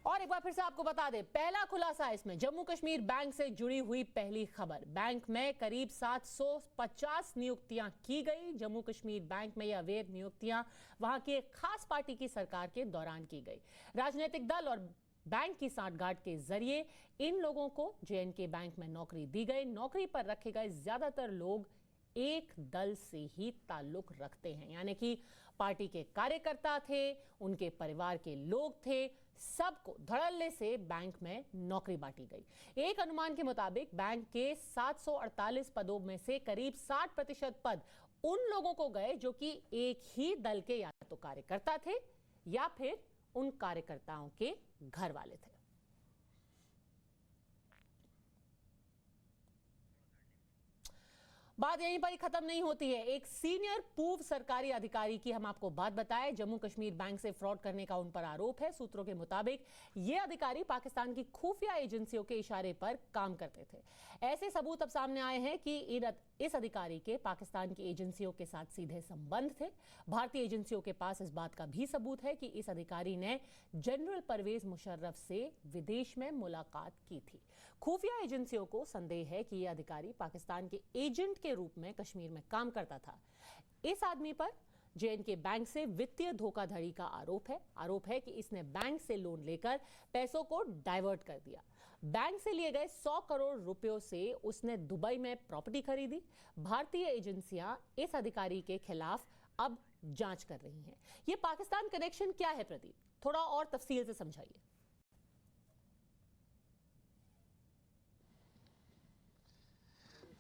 और एक बार फिर से आपको बता दें, पहला खुलासा इसमें जम्मू कश्मीर बैंक से जुड़ी हुई पहली खबर। बैंक में करीब 750 नियुक्तियां की गई। जम्मू कश्मीर बैंक में ये अवैध नियुक्तियां वहां की एक खास पार्टी की सरकार के दौरान की गई। राजनीतिक दल और बैंक की सांठगांठ के जरिए इन लोगों को जेएनके बैंक में नौकरी दी गई। नौकरी पर रखे गए ज्यादातर लोग एक दल से ही ताल्लुक रखते हैं, यानी कि पार्टी के कार्यकर्ता थे, उनके परिवार के लोग थे, सबको धड़ल्ले से बैंक में नौकरी बांटी गई। एक अनुमान के मुताबिक बैंक के 748 पदों में से करीब 60% पद उन लोगों को गए जो कि एक ही दल के या तो कार्यकर्ता थे या फिर उन कार्यकर्ताओं के घर वाले थे। बात यहीं पर ही खत्म नहीं होती है। एक सीनियर पूर्व सरकारी अधिकारी की हम आपको बात बताएं। जम्मू कश्मीर बैंक से फ्रॉड करने का उन पर आरोप है। सूत्रों के मुताबिक ये अधिकारी पाकिस्तान की खुफिया एजेंसियों के इशारे पर काम करते थे। ऐसे सबूत अब सामने आए हैं कि इस अधिकारी के पाकिस्तान की एजेंसियों के साथ सीधे संबंध थे। भारतीय एजेंसियों के पास इस बात का भी सबूत है कि इस अधिकारी ने जनरल परवेज मुशर्रफ से विदेश में मुलाकात की थी। खुफिया एजेंसियों को संदेह है कि यह अधिकारी पाकिस्तान के एजेंट के रूप में कश्मीर में काम करता था। इस आदमी पर जेएनके बैंक से वित्तीय धोखाधड़ी का आरोप है कि इसने बैंक से लोन लेकर पैसों को डाइवर्ट कर दिया। बैंक से लिए गए 100 करोड़ रुपयों से उसने दुबई में प्रॉपर्टी खरीदी। भारतीय एजेंसियां इस अधिकारी के खिलाफ अब जांच कर रही हैं। ये पाकिस्तान कनेक्शन क्या है प्रदीप, थोड़ा और तफसील से समझाइए।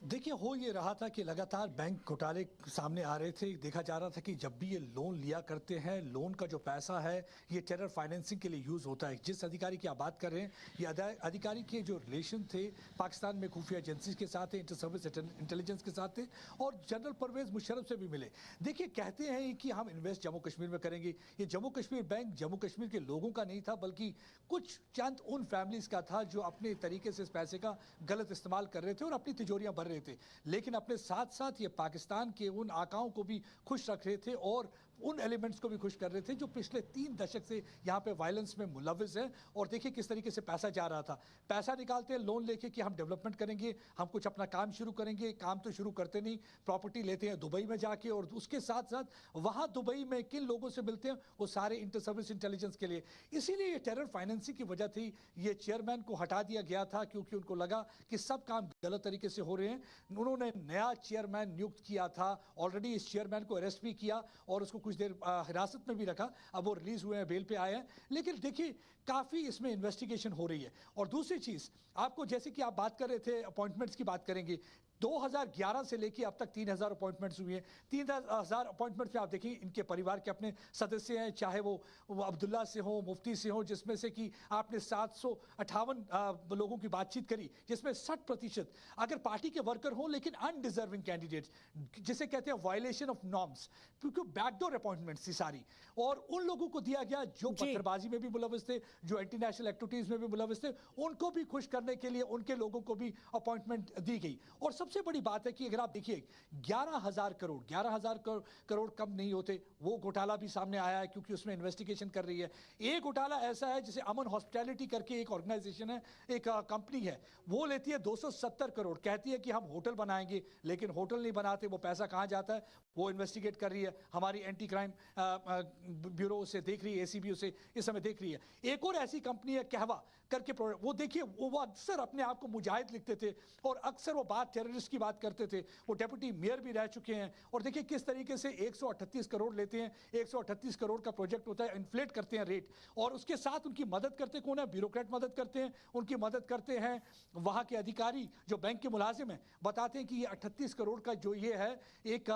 देखिए, हो ये रहा था कि लगातार बैंक घोटाले सामने आ रहे थे। देखा जा रहा था कि जब भी ये लोन लिया करते हैं, लोन का जो पैसा है ये टेरर फाइनेंसिंग के लिए यूज होता है। जिस अधिकारी की आप बात कर रहे हैं, ये अधिकारी के जो रिलेशन थे पाकिस्तान में खुफिया एजेंसी के साथ थे, इंटर सर्विस इंटेलिजेंस के साथ थे और जनरल परवेज मुशर्रफ से भी मिले। देखिए, कहते हैं कि हम इन्वेस्ट जम्मू कश्मीर में करेंगे। ये जम्मू कश्मीर बैंक जम्मू कश्मीर के लोगों का नहीं था, बल्कि कुछ चंद उन फैमिलीज का था जो अपने तरीके से इस पैसे का गलत इस्तेमाल कर रहे थे और अपनी तिजोरियां भर रहे थे। लेकिन अपने साथ साथ ये पाकिस्तान के उन आकाओं को भी खुश रख रहे थे और उन एलिमेंट्स को भी खुश कर रहे थे जो पिछले 3 दशक से यहाँ पे वायलेंस में मुलविस हैं। और देखिए किस तरीके से पैसा जा रहा था, पैसा निकालते हैं लोन लेके कि हम डेवलपमेंट करेंगे, हम कुछ अपना काम शुरू करेंगे, काम तो शुरू करते नहीं, प्रॉपर्टी लेते हैं दुबई में जाके, और उसके साथ साथ वहाँ दुबई में किन लोगों से मिलते हैं, वो सारे इंटर सर्विस इंटेलिजेंस के लिए। इसीलिए ये टेरर फाइनेंसिंग की वजह थी, ये चेयरमैन को हटा दिया गया था क्योंकि उनको लगा कि सब काम गलत तरीके से हो रहे हैं। उन्होंने नया चेयरमैन नियुक्त किया था, ऑलरेडी इस चेयरमैन को अरेस्ट भी किया और उसको कुछ देर हिरासत में भी रखा, अब वो रिलीज हुए हैं, बेल पे आए हैं। लेकिन देखिए काफ़ी इसमें इन्वेस्टिगेशन हो रही है। और दूसरी चीज़ आपको, जैसे कि आप बात कर रहे थे अपॉइंटमेंट्स की बात करेंगे, 2011 से लेके अब तक 3000 अपॉइंटमेंट्स हुए हैं। 3000 अपॉइंटमेंट्स में आप देखिए इनके परिवार के अपने सदस्य हैं, चाहे वो अब्दुल्ला से हो, मुफ्ती से हो, जिसमें से कि आपने 758 लोगों की बातचीत करी, जिसमें 60% अगर पार्टी के वर्कर हों लेकिन अनडिजर्विंग कैंडिडेट्स, जिसे कहते हैं वायलेशन ऑफ नॉर्म्स, क्योंकि बैकडोर अपॉइंटमेंट्स थी सारी, और उन लोगों को दिया गया जो पत्थरबाजी में भी मुलविस थे, जो एंटी नेशनल एक्टिविटीज में भी मुलविस थे, उनको भी खुश करने के लिए उनके लोगों को भी अपॉइंटमेंट दी गई। और सबसे बड़ी बात है कि अगर आप देखिए 11,000 करोड़ कम नहीं होते, वो घोटाला भी सामने आया है क्योंकि उसमें इन्वेस्टिगेशन कर रही है। एक घोटाला ऐसा है जिसे अमन हॉस्पिटैलिटी करके एक ऑर्गेनाइजेशन है, एक कंपनी है, वो लेती है 270 करोड़, कहती है कि हम होटल बनाएंगे, लेकिन होटल नहीं बनाते, वो पैसा कहाँ जाता है वो इन्वेस्टिगेट कर रही है। हमारी एंटी क्राइम ब्यूरो से देख रही है, ACBO से इस समय देख रही है। एक और ऐसी कंपनी है कहवा करके, वो देखिए वो अक्सर अपने आप को मुजाहिद लिखते थे और अक्सर वो बात टेररिस्ट की बात करते थे, वो डेप्यूटी मेयर भी रह चुके हैं। और देखिए किस तरीके से 138 करोड़ लेते हैं, 138 करोड़ का प्रोजेक्ट होता है, इन्फ्लेट करते हैं रेट, और उसके साथ उनकी मदद करते कौन है? ब्यूरोक्रेट मदद करते हैं, उनकी मदद करते हैं वहाँ के अधिकारी जो बैंक के मुलाजिम हैं, बताते हैं कि ये 38 करोड़ का जो ये है एक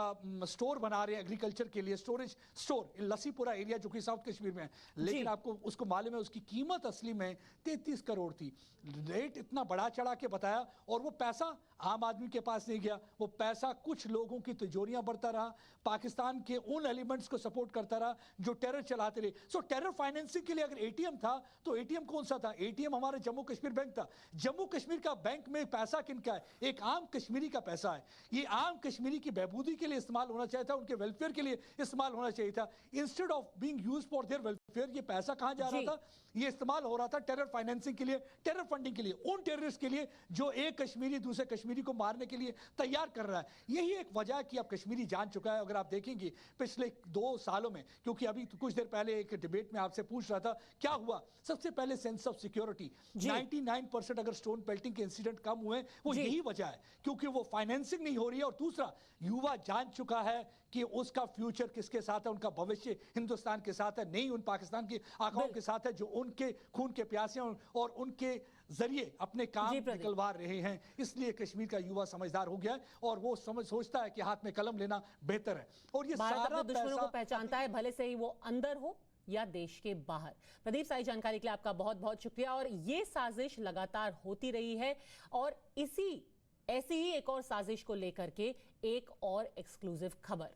स्टोर बना रहे हैं एग्रीकल्चर के लिए, स्टोरेज स्टोर इन लसीपुरा एरिया जो कि साउथ कश्मीर में है, लेकिन आपको उसको मालूम है उसकी कीमत असली में 33 करोड़ थी। रेट इतना बढ़ा चढ़ा के बताया, और वो पैसा आम आदमी के पास नहीं गया, वो पैसा कुछ लोगों की तिजोरियां भरता रहा, पाकिस्तान के उन एलिमेंट्स को सपोर्ट करता रहा जो टेरर चलाते रहे। सो टेरर फाइनेंसिंग के लिए अगर ATM था तो ATM कौन सा था? ATM हमारे जम्मू कश्मीर बैंक था। जम्मू कश्मीर का बैंक में पैसा किनका है? एक आम कश्मीरी का पैसा है। ये आम कश्मीरी की बहबूदी के लिए इस्तेमाल होना चाहिए था, उनके वेलफेयर के लिए इस्तेमाल होना चाहिए था, instead of being used for their welfare. ये पैसा कहां जा रहा था? ये इस्तेमाल हो रहा था टेरर फाइनेंसिंग के लिए, टेरर फंडिंग के लिए, उन टेररिस्ट के लिए जो एक कश्मीरी दूसरे कश्मीरी को मारने के लिए तैयार कर रहा है। यही एक वजह है कि अब कश्मीरी जान चुका है। अगर आप देखेंगे पिछले 2 सालों में, क्योंकि अभी कुछ देर पहले एक डिबेट में आपसे पूछ रहा था क्या हुआ, सबसे पहले सेंस ऑफ सिक्योरिटी, 99% अगर स्टोन पेल्टिंग के इंसिडेंट कम हुए, वो यही वजह है, क्योंकि वो फाइनेंसिंग नहीं हो रही है। और दूसरा, युवा जान चुका है कि उसका फ्यूचर किसके साथ है, उनका भविष्य हिंदुस्तान के साथ है, नहीं उन पाकिस्तान के आकाओं के साथ है जो उनके खून के प्यासे और उनके जरिए अपने काम निकलवा रहे हैं। इसलिए कश्मीर का युवा समझदार हो गया है और वो सोचता है कि हाथ में कलम लेना बेहतर है। और ये सारा दुश्मनों को पहचानता है, भले से ही वो अंदर हो या देश के बाहर। प्रदीप, सारी जानकारी के लिए आपका बहुत बहुत शुक्रिया। और ये साजिश लगातार होती रही है, और ऐसी ही एक और साजिश को लेकर के एक और एक्सक्लूसिव खबर।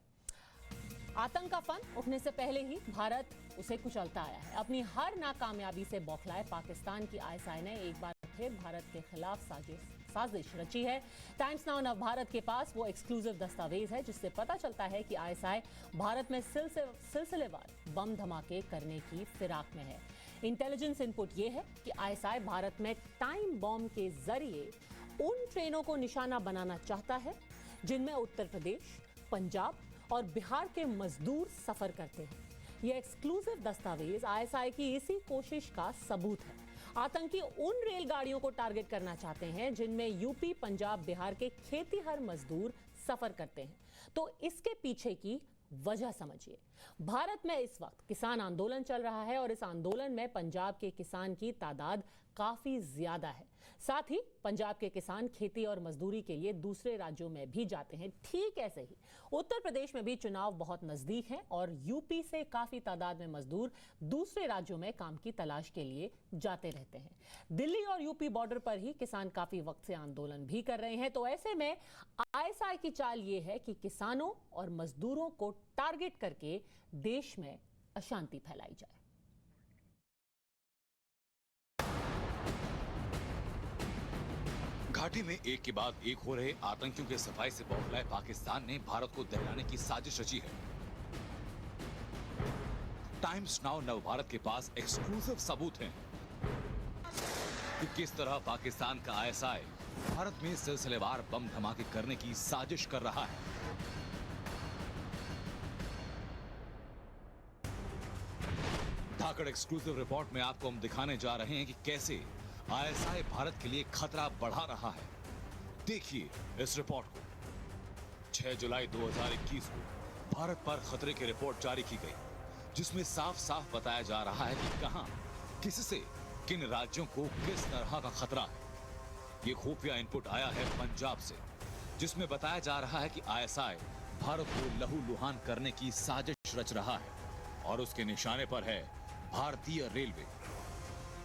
आतंक का फन उठने से पहले ही भारत उसे कुचलता आया है। अपनी हर नाकामयाबी से बौखलाए पाकिस्तान की ISI ने एक बार फिर भारत के खिलाफ साजिश रची है। टाइम्स नाउ नवभारत के पास वो एक्सक्लूसिव दस्तावेज है जिससे पता चलता है कि ISI भारत में सिलसिलेवार बम धमाके करने की फिराक में है। इंटेलिजेंस इनपुट ये है कि ISI भारत में टाइम बॉम्ब के जरिए उन ट्रेनों को निशाना बनाना चाहता है जिनमें उत्तर प्रदेश, पंजाब और बिहार के मजदूर सफर करते हैं। यह एक्सक्लूसिव दस्तावेज ISI की इसी कोशिश का सबूत है। आतंकी उन रेलगाड़ियों को टारगेट करना चाहते हैं जिनमें यूपी, पंजाब, बिहार के खेतीहर मजदूर सफर करते हैं। तो इसके पीछे की वजह समझिए। भारत में इस वक्त किसान आंदोलन चल रहा है और इस आंदोलन में पंजाब के किसान की तादाद काफी ज्यादा है। साथ ही पंजाब के किसान खेती और मजदूरी के लिए दूसरे राज्यों में भी जाते हैं। ठीक ऐसे ही उत्तर प्रदेश में भी चुनाव बहुत नजदीक है और यूपी से काफी तादाद में मजदूर दूसरे राज्यों में काम की तलाश के लिए जाते रहते हैं। दिल्ली और यूपी बॉर्डर पर ही किसान काफी वक्त से आंदोलन भी कर रहे हैं। तो ऐसे में ISI की चाल ये है कि किसानों और मजदूरों को टारगेट करके देश में अशांति फैलाई जाए। घाटी में एक के बाद एक हो रहे आतंकियों के सफाई से बौखलाए पाकिस्तान ने भारत को दहलाने की साजिश रची है। टाइम्स नाउ नव भारत के पास एक्सक्लूसिव सबूत हैं कि किस तरह पाकिस्तान का आईएसआई भारत में सिलसिलेवार बम धमाके करने की साजिश कर रहा है। धाकड़ एक्सक्लूसिव रिपोर्ट में आपको हम दिखाने जा रहे हैं कि कैसे आईएसआई भारत के लिए खतरा बढ़ा रहा है। देखिए इस रिपोर्ट को। 6 जुलाई 2021 को भारत पर खतरे की रिपोर्ट जारी की गई, जिसमें साफ साफ बताया जा रहा है कि कहां, किससे, किन राज्यों को किस तरह का खतरा है। ये खुफिया इनपुट आया है पंजाब से, जिसमें बताया जा रहा है कि आईएसआई भारत को लहूलुहान करने की साजिश रच रहा है और उसके निशाने पर है भारतीय रेलवे।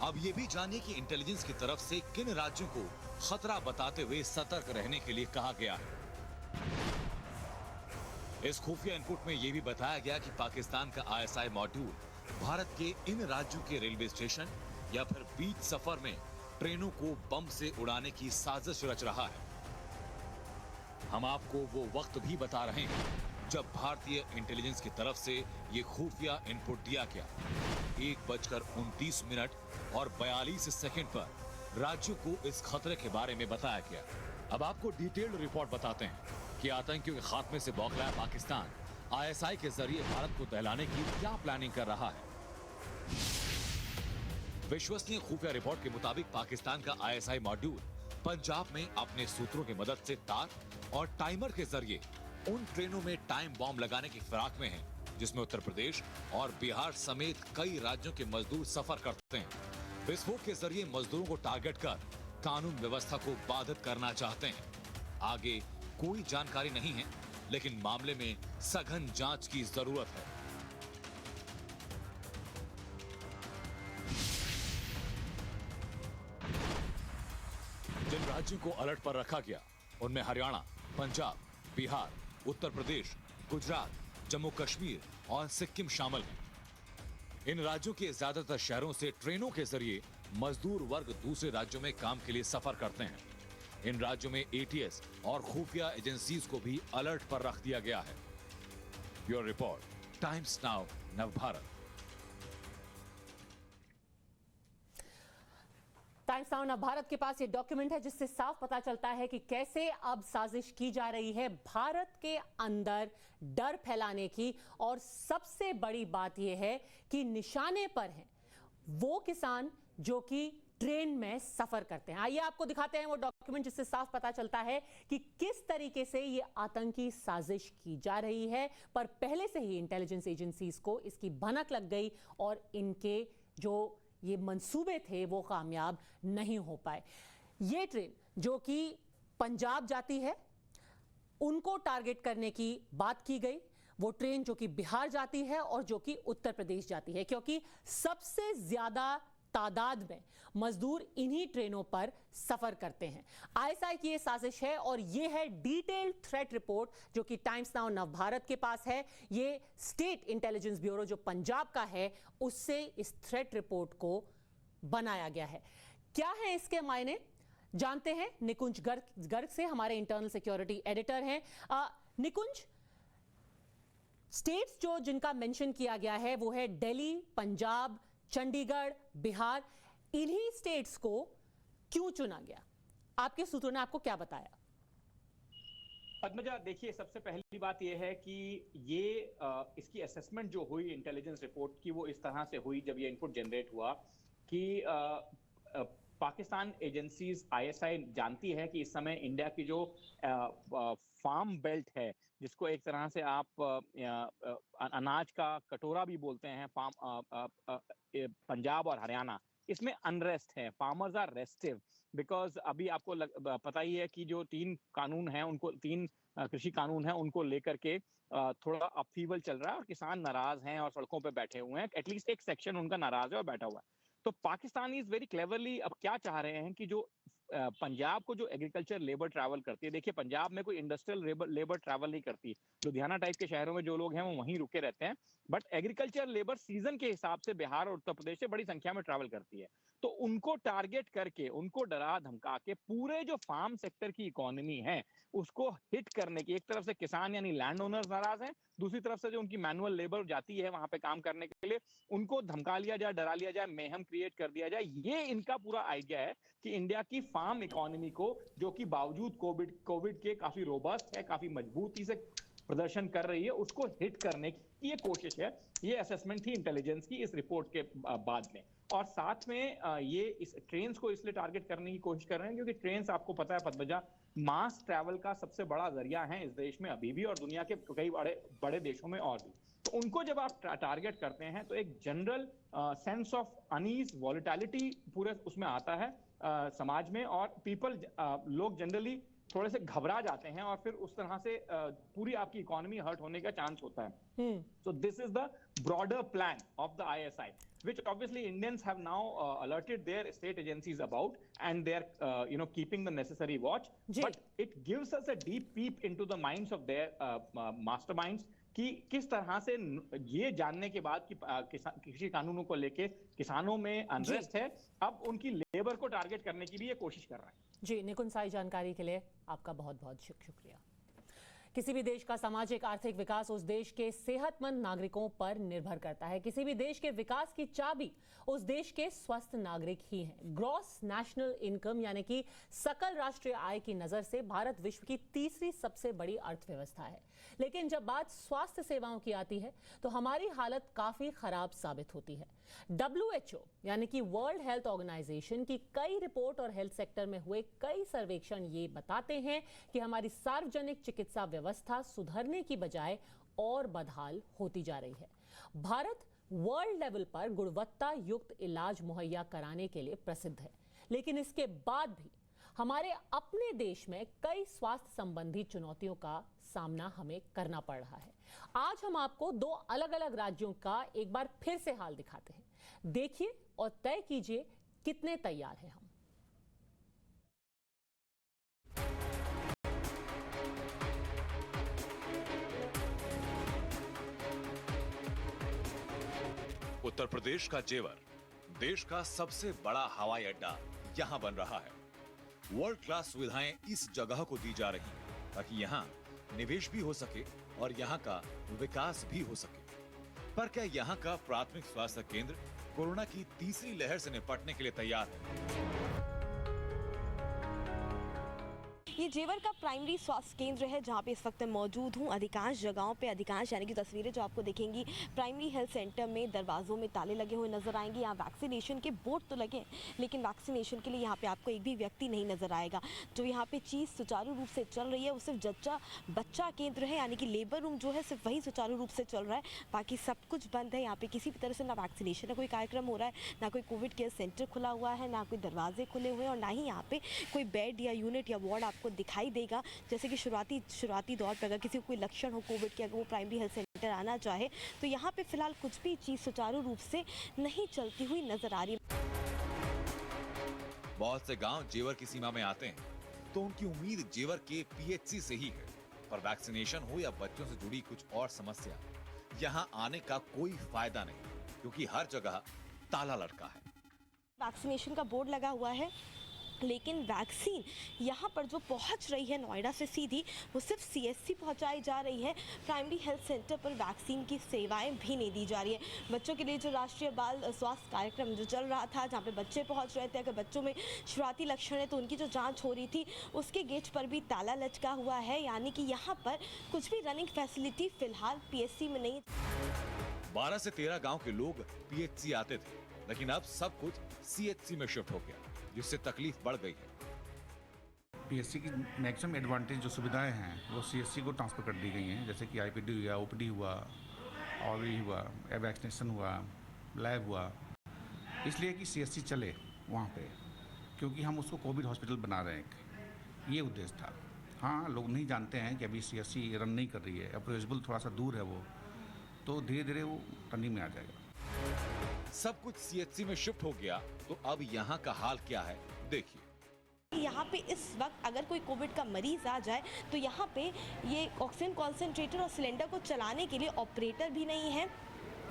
अब ये भी जानिए कि इंटेलिजेंस की तरफ से किन राज्यों को खतरा बताते हुए सतर्क रहने के लिए कहा गया है। इस खुफिया इनपुट में यह भी बताया गया कि पाकिस्तान का आईएसआई मॉड्यूल भारत के इन राज्यों के रेलवे स्टेशन या फिर बीच सफर में ट्रेनों को बम से उड़ाने की साजिश रच रहा है। हम आपको वो वक्त भी बता रहे हैं जब भारतीय इंटेलिजेंस की तरफ से ये खुफिया इनपुट दिया गया। 1:29 और 42 सेकंड पर राज्यों को इस खतरे के बारे में बताया गया। अब आपको डिटेल्ड रिपोर्ट बताते हैं कि आतंकियों के खात्मे से बौखलाया पाकिस्तान आईएसआई के जरिए भारत को दहलाने की क्या प्लानिंग कर रहा है। विश्वसनीय खुफिया रिपोर्ट के मुताबिक पाकिस्तान का आईएसआई मॉड्यूल पंजाब में अपने सूत्रों की मदद से तार और टाइमर के जरिए उन ट्रेनों में टाइम बॉम्ब लगाने की फिराक में है जिसमें उत्तर प्रदेश और बिहार समेत कई राज्यों के मजदूर सफर करते हैं। विस्फोट के जरिए मजदूरों को टारगेट कर कानून व्यवस्था को बाधित करना चाहते हैं। आगे कोई जानकारी नहीं है, लेकिन मामले में सघन जांच की जरूरत है। जिन राज्यों को अलर्ट पर रखा गया उनमें हरियाणा, पंजाब, बिहार, उत्तर प्रदेश, गुजरात, जम्मू कश्मीर और सिक्किम शामिल हैं। इन राज्यों के ज्यादातर शहरों से ट्रेनों के जरिए मजदूर वर्ग दूसरे राज्यों में काम के लिए सफर करते हैं। इन राज्यों में एटीएस और खुफिया एजेंसीज को भी अलर्ट पर रख दिया गया है। Bureau report, times now Navbharat. Times now Bharat के पास ये डॉक्यूमेंट है जिससे साफ पता चलता है कि कैसे अब साजिश की जा रही है भारत के अंदर डर फैलाने की। और सबसे बड़ी बात यह है कि निशाने पर हैं वो किसान जो कि ट्रेन में सफर करते हैं। आइए आपको दिखाते हैं वो डॉक्यूमेंट जिससे साफ पता चलता है कि किस तरीके से ये आतंकी साजिश की जा रही है। पर पहले से ही इंटेलिजेंस एजेंसीज को इसकी भनक लग गई और इनके जो ये मंसूबे थे वो कामयाब नहीं हो पाए। ये ट्रेन जो कि पंजाब जाती है उनको टारगेट करने की बात की गई। वो ट्रेन जो कि बिहार जाती है और जो कि उत्तर प्रदेश जाती है, क्योंकि सबसे ज्यादा तादाद में मजदूर इन्हीं ट्रेनों पर सफर करते हैं। आईएसआई की ये साजिश है और ये है डिटेल्ड थ्रेट रिपोर्ट जो कि टाइम्स नाउ नवभारत के पास है। ये स्टेट इंटेलिजेंस ब्यूरो जो पंजाब का है उससे इस थ्रेट रिपोर्ट को बनाया गया है। क्या है इसके मायने, जानते हैं निकुंज गर्ग से, हमारे इंटरनल सिक्योरिटी एडिटर हैं। निकुंज, स्टेट्स जो जिनका मेंशन किया गया है वो है दिल्ली, पंजाब, चंडीगढ़, बिहार। इन्हीं स्टेट्स को क्यों चुना गया? आपके सूत्रों ने आपको क्या बताया? पद्मजा, देखिए, सबसे पहली बात यह है कि ये इसकी असेसमेंट जो हुई इंटेलिजेंस रिपोर्ट की वो इस तरह से हुई जब ये इनपुट जनरेट हुआ कि पाकिस्तान एजेंसीज आईएसआई जानती है कि इस समय इंडिया की जो फार्म बेल्ट है, जिसको एक तरह से आप अनाज का कटोरा भी बोलते हैं, पंजाब और हरियाणा, इसमें अनरेस्ट है। फार्मर्स आर रेस्टिव बिकॉज अभी आपको पता ही है कि जो 3 कानून हैं उनको 3 कृषि कानून हैं उनको लेकर के थोड़ा अपहीवल चल रहा है और किसान नाराज हैं और सड़कों पे बैठे हुए हैं। एटलीस्ट एक सेक्शन उनका नाराज है और बैठा हुआ है। तो पाकिस्तान इज वेरी क्लेवरली अब क्या चाह रहे हैं कि जो पंजाब को जो एग्रीकल्चर लेबर ट्रैवल करती है, देखिए पंजाब में कोई इंडस्ट्रियल लेबर ट्रैवल नहीं करती। लुधियाना टाइप के शहरों में जो लोग हैं वो वहीं रुके रहते हैं, बट एग्रीकल्चर लेबर सीजन के हिसाब से बिहार और उत्तर प्रदेश से बड़ी संख्या में ट्रैवल करती है। तो उनको टारगेट करके, उनको डरा धमका के पूरे जो फार्म सेक्टर की इकोनॉमी है उसको हिट करने की, एक तरफ से किसान यानी लैंड ओनर्स नाराज हैं, दूसरी तरफ से जो उनकी मैनुअल लेबर जाती है वहां पे काम करने के लिए, उनको धमका लिया जाए, डरा लिया जाए, मेहम क्रिएट कर दिया जाए। ये इनका पूरा आइडिया है कि इंडिया की फार्म इकोनॉमी को, जो कि बावजूद कोविड के काफी रोबस्ट है, काफी मजबूती से प्रदर्शन कर रही है, उसको हिट करने की ये कोशिश है। ये असेसमेंट थी इंटेलिजेंस की इस रिपोर्ट के बाद में। और साथ में ये इस ट्रेन्स को इसलिए टारगेट करने की कोशिश कर रहे हैं क्योंकि ट्रेन्स, आपको पता है पद्मजा, मास ट्रैवल का सबसे बड़ा जरिया है इस देश में अभी भी, और दुनिया के कई बड़े देशों में और भी। तो उनको जब आप टारगेट करते हैं तो एक general sense of unease, volatility पूरे उसमें आता है समाज में, और लोग जनरली थोड़े से घबरा जाते हैं और फिर उस तरह से पूरी आपकी इकोनॉमी हर्ट होने का चांस होता है। So this is the broader plan of the ISI, which obviously Indians have now alerted their state agencies about, and they're keeping the necessary watch. But it gives us a deep peep into the minds of their masterminds कि किस तरह से ये जानने के बाद कि कृषि कानूनों को लेके किसानों में अनरेस्ट है, अब उनकी लेबर को टारगेट करने की भी ये कोशिश कर रहे हैं। जी, निकुंज साई, जानकारी के लिए आपका बहुत बहुत शुक्रिया। किसी भी देश का सामाजिक आर्थिक विकास उस देश के सेहतमंद नागरिकों पर निर्भर करता है। किसी भी देश के विकास की चाबी उस देश के स्वस्थ नागरिक ही हैं। ग्रॉस नेशनल इनकम यानी कि सकल राष्ट्रीय आय की नजर से भारत विश्व की तीसरी सबसे बड़ी अर्थव्यवस्था है, लेकिन जब बात स्वास्थ्य सेवाओं की आती है तो हमारी हालत काफी खराब साबित होती है। WHO यानी कि वर्ल्ड हेल्थ ऑर्गेनाइजेशन की कई रिपोर्ट और हेल्थ सेक्टर में हुए कई सर्वेक्षण ये बताते हैं कि हमारी सार्वजनिक चिकित्सा व्यवस्था सुधरने की बजाय और बदहाल होती जा रही है। भारत वर्ल्ड लेवल पर गुणवत्ता युक्त इलाज मुहैया कराने के लिए प्रसिद्ध है, लेकिन इसके बाद भी हमारे अपने देश में कई स्वास्थ्य संबंधी चुनौतियों का सामना हमें करना पड़ रहा है। आज हम आपको दो अलग अलग राज्यों का एक बार फिर से हाल दिखाते हैं। देखिए और तय कीजिए कितने तैयार हैं हम। उत्तर प्रदेश का जेवर, देश का सबसे बड़ा हवाई अड्डा यहां बन रहा है। वर्ल्ड क्लास सुविधाएं इस जगह को दी जा रही हैं ताकि यहां निवेश भी हो सके और यहां का विकास भी हो सके। पर क्या यहां का प्राथमिक स्वास्थ्य केंद्र कोरोना की तीसरी लहर से निपटने के लिए तैयार है? ये जेवर का प्राइमरी स्वास्थ्य केंद्र है जहाँ पे इस वक्त मौजूद हूँ। अधिकांश जगहों पे, अधिकांश यानी कि तस्वीरें जो आपको दिखेंगी प्राइमरी हेल्थ सेंटर में दरवाजों में ताले लगे हुए नजर आएंगे। यहाँ वैक्सीनेशन के बोर्ड तो लगे हैं, लेकिन वैक्सीनेशन के लिए यहाँ पे आपको एक भी व्यक्ति नहीं नजर आएगा। जो यहाँ पे चीज़ सुचारू रूप से चल रही है वो सिर्फ बच्चा केंद्र है, यानी कि लेबर रूम जो है सिर्फ वही सुचारू रूप से चल रहा है, बाकी सब कुछ बंद है। यहाँ पे किसी भी तरह से ना वैक्सीनेशन का कोई कार्यक्रम हो रहा है, ना कोई कोविड केयर सेंटर खुला हुआ है, ना कोई दरवाजे खुले हुए हैं, और ना ही यहाँ पे कोई बेड या यूनिट या वार्ड आपको दिखाई देगा। जैसे कि शुरुआती दौर पर अगर किसी को कोई लक्षण हो कोविड के, अगर वो प्राइमरी हेल्थ सेंटर आना चाहे तो यहाँ पे फिलहाल कुछ भी चीज सुचारू रूप से नहीं चलती हुई नजर आ रही। बहुत से गांव जेवर की सीमा में आते हैं तो उनकी उम्मीद जेवर के PHC से ही है, पर वैक्सीनेशन हो या बच्चों से जुड़ी कुछ और समस्या, यहाँ आने का कोई फायदा नहीं क्योंकि हर जगह ताला लटका है। वैक्सीनेशन का बोर्ड लगा हुआ है, लेकिन वैक्सीन यहाँ पर जो पहुँच रही है नोएडा से सीधी, वो सिर्फ CSC पहुँचाई जा रही है। प्राइमरी हेल्थ सेंटर पर वैक्सीन की सेवाएं भी नहीं दी जा रही है। बच्चों के लिए जो राष्ट्रीय बाल स्वास्थ्य कार्यक्रम जो चल रहा था, जहाँ पे बच्चे पहुँच रहे थे, अगर बच्चों में शुरुआती लक्षण है तो उनकी जो जाँच हो रही थी उसके गेट पर भी ताला लटका हुआ है, यानी कि यहाँ पर कुछ भी रनिंग फैसिलिटी फिलहाल PHC में नहीं। 12 से 13 गाँव के लोग PHC आते थे, लेकिन अब सब कुछ CHC में शिफ्ट हो गया, जिससे तकलीफ बढ़ गई है। PHC की मैक्सिमम एडवांटेज जो सुविधाएं हैं वो CHC को ट्रांसफ़र कर दी गई हैं, जैसे कि IPD हुआ, OPD हुआ, OV हुआ, वैक्सीनेशन हुआ, लैब हुआ, इसलिए कि CHC चले वहाँ पे, क्योंकि हम उसको कोविड हॉस्पिटल बना रहे हैं, ये उद्देश्य था। हाँ, लोग नहीं जानते हैं कि अभी CHC रन नहीं कर रही है, अप्रोचेबल थोड़ा सा दूर है वो, तो धीरे धीरे वो रनिंग में आ जाएगा। सब कुछ CHC में शिफ्ट हो गया तो अब यहाँ का हाल क्या है देखिए। यहाँ पे इस वक्त अगर कोई कोविड का मरीज आ जाए तो यहाँ पे ये ऑक्सीजन कॉन्सेंट्रेटर और सिलेंडर को चलाने के लिए ऑपरेटर भी नहीं है,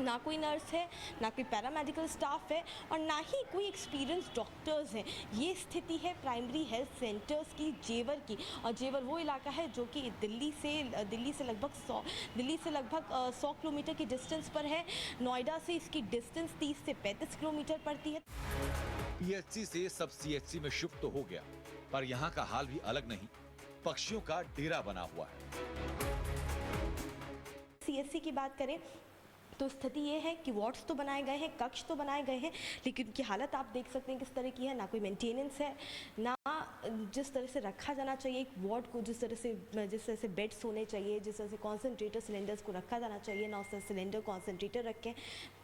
ना कोई नर्स है, ना कोई पैरामेडिकल स्टाफ है और ना ही कोई एक्सपीरियंस डॉक्टर्स हैं। ये स्थिति है प्राइमरी हेल्थ सेंटर्स की, जेवर की। और जेवर वो इलाका है जो कि दिल्ली से लगभग 100 किलोमीटर की डिस्टेंस पर है। नोएडा से इसकी डिस्टेंस 30 से 35 किलोमीटर पड़ती है। पीएचसी से सब सीएचसी में शिफ्ट तो हो गया, पर यहाँ का हाल भी अलग नहीं, पक्षियों का डेरा बना हुआ है। सीएचसी की बात करें तो स्थिति ये है कि वार्ड्स तो बनाए गए हैं, कक्ष तो बनाए गए हैं, लेकिन उनकी हालत आप देख सकते हैं किस तरह की है। ना कोई मेंटेनेंस है, ना जिस तरह से रखा जाना चाहिए एक वार्ड को, जिस तरह से बेड्स होने चाहिए, जिस तरह से कॉन्सेंट्रेटर सिलेंडर्स को रखा जाना चाहिए, ना उस तरह सिलेंडर कॉन्सेंट्रेटर रखें।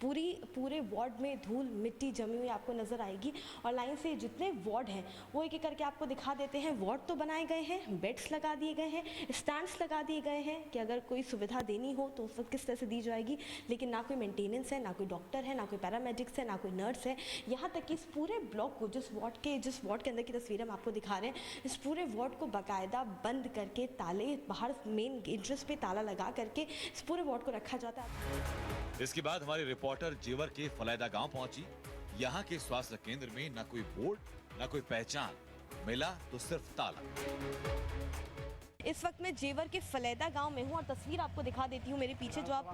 पूरे वार्ड में धूल मिट्टी जमी हुई आपको नज़र आएगी। और लाइन से जितने वार्ड हैं वो एक एक करके आपको दिखा देते हैं। वार्ड तो बनाए गए हैं, बेड्स लगा दिए गए हैं, स्टैंड्स लगा दिए गए हैं कि अगर कोई सुविधा देनी हो तो उस वक्त किस तरह से दी जाएगी, लेकिन ना कोई मेंटेनेंस है, ना कोई डॉक्टर है, ना कोई पैरामेडिक्स है, ना कोई नर्स है। यहाँ तक कि इस पूरे ब्लॉक को, जिस वार्ड के अंदर की तस्वीर हम आपको दिखा रहे हैं, इस पूरे वार्ड को बाकायदा बंद करके ताले, बाहर मेन एंट्रेंस पे ताला लगा करके इस पूरे वार्ड को रखा जाता है। इसके बाद हमारी रिपोर्टर जेवर के फलैदा गांव पहुंची। यहाँ के स्वास्थ्य केंद्र में न कोई बोर्ड, न कोई पहचान, मिला तो सिर्फ ताला। इस वक्त मैं जेवर के फलैदा गांव में हूं और तस्वीर आपको दिखा देती हूं। मेरे पीछे जो आप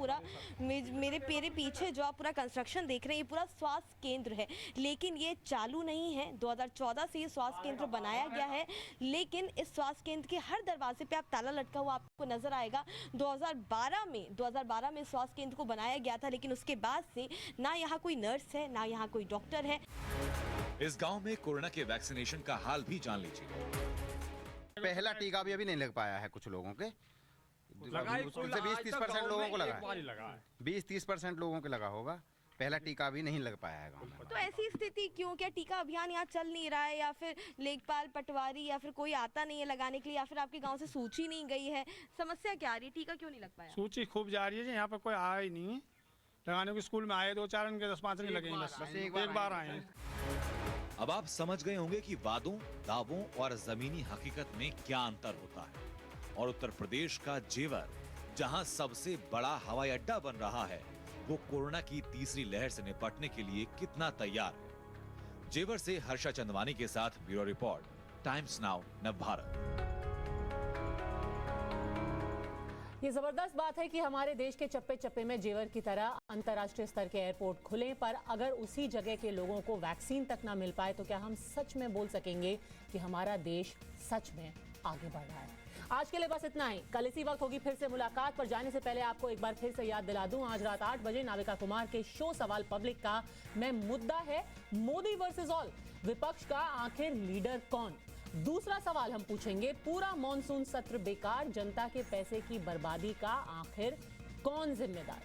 पूरा कंस्ट्रक्शन देख रहे हैं, ये पूरा स्वास्थ्य केंद्र है, लेकिन ये चालू नहीं है। 2014 से ये स्वास्थ्य केंद्र बनाया गया है, लेकिन इस स्वास्थ्य केंद्र के हर दरवाजे पे आप ताला लटका हुआ आपको नजर आएगा। 2012 में स्वास्थ्य केंद्र को बनाया गया था, लेकिन उसके बाद से ना यहाँ कोई नर्स है, ना यहाँ कोई डॉक्टर है। इस गांव में कोरोना के वैक्सीनेशन का हाल भी जान लीजिए। पहला टीका भी अभी नहीं लग पाया है कुछ लोगों के, 20-30% लोगों को लगा है, 20-30% लोगों को लगा होगा। पहला टीका भी नहीं लग पाया है गाँव में। तो ऐसी स्थिति क्यों? क्या टीका अभियान यहाँ चल नहीं रहा है, या फिर लेखपाल, पटवारी या फिर कोई आता नहीं है लगाने के लिए, या फिर आपके गांव से सूची नहीं गई है? समस्या क्या आ रही है? टीका क्यों नहीं लग पाया? सूची खूब जा रही है, यहाँ पर कोई आया ही नहीं है लगाने को। स्कूल में आए 2-4 उनके 10-5 नहीं लगे, बस एक बार आए हैं। अब आप समझ गए होंगे कि वादों, दावों और जमीनी हकीकत में क्या अंतर होता है, और उत्तर प्रदेश का जेवर, जहां सबसे बड़ा हवाई अड्डा बन रहा है, वो कोरोना की तीसरी लहर से निपटने के लिए कितना तैयार है। जेवर से हर्षा चंदवानी के साथ bureau report, times now Navbharat. ये जबरदस्त बात है कि हमारे देश के चप्पे चप्पे में जेवर की तरह अंतर्राष्ट्रीय स्तर के एयरपोर्ट खुले, पर अगर उसी जगह के लोगों को वैक्सीन तक ना मिल पाए तो क्या हम सच में बोल सकेंगे कि हमारा देश सच में आगे बढ़ रहा है? आज के लिए बस इतना ही। कल इसी वक्त होगी फिर से मुलाकात, पर जाने से पहले आपको एक बार फिर से याद दिला दूं, आज रात 8 बजे नाविका कुमार के शो सवाल पब्लिक का मैं मुद्दा है मोदी वर्सेस ऑल, विपक्ष का आखिर लीडर कौन। दूसरा सवाल हम पूछेंगे, पूरा मॉनसून सत्र बेकार, जनता के पैसे की बर्बादी का आखिर कौन जिम्मेदार।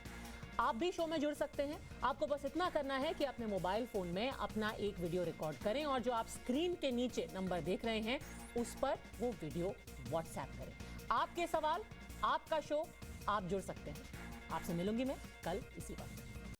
आप भी शो में जुड़ सकते हैं। आपको बस इतना करना है कि अपने मोबाइल फोन में अपना एक वीडियो रिकॉर्ड करें और जो आप स्क्रीन के नीचे नंबर देख रहे हैं उस पर वो वीडियो व्हाट्सएप करें। आपके सवाल, आपका शो, आप जुड़ सकते हैं। आपसे मिलूंगी मैं कल इसी वक्त।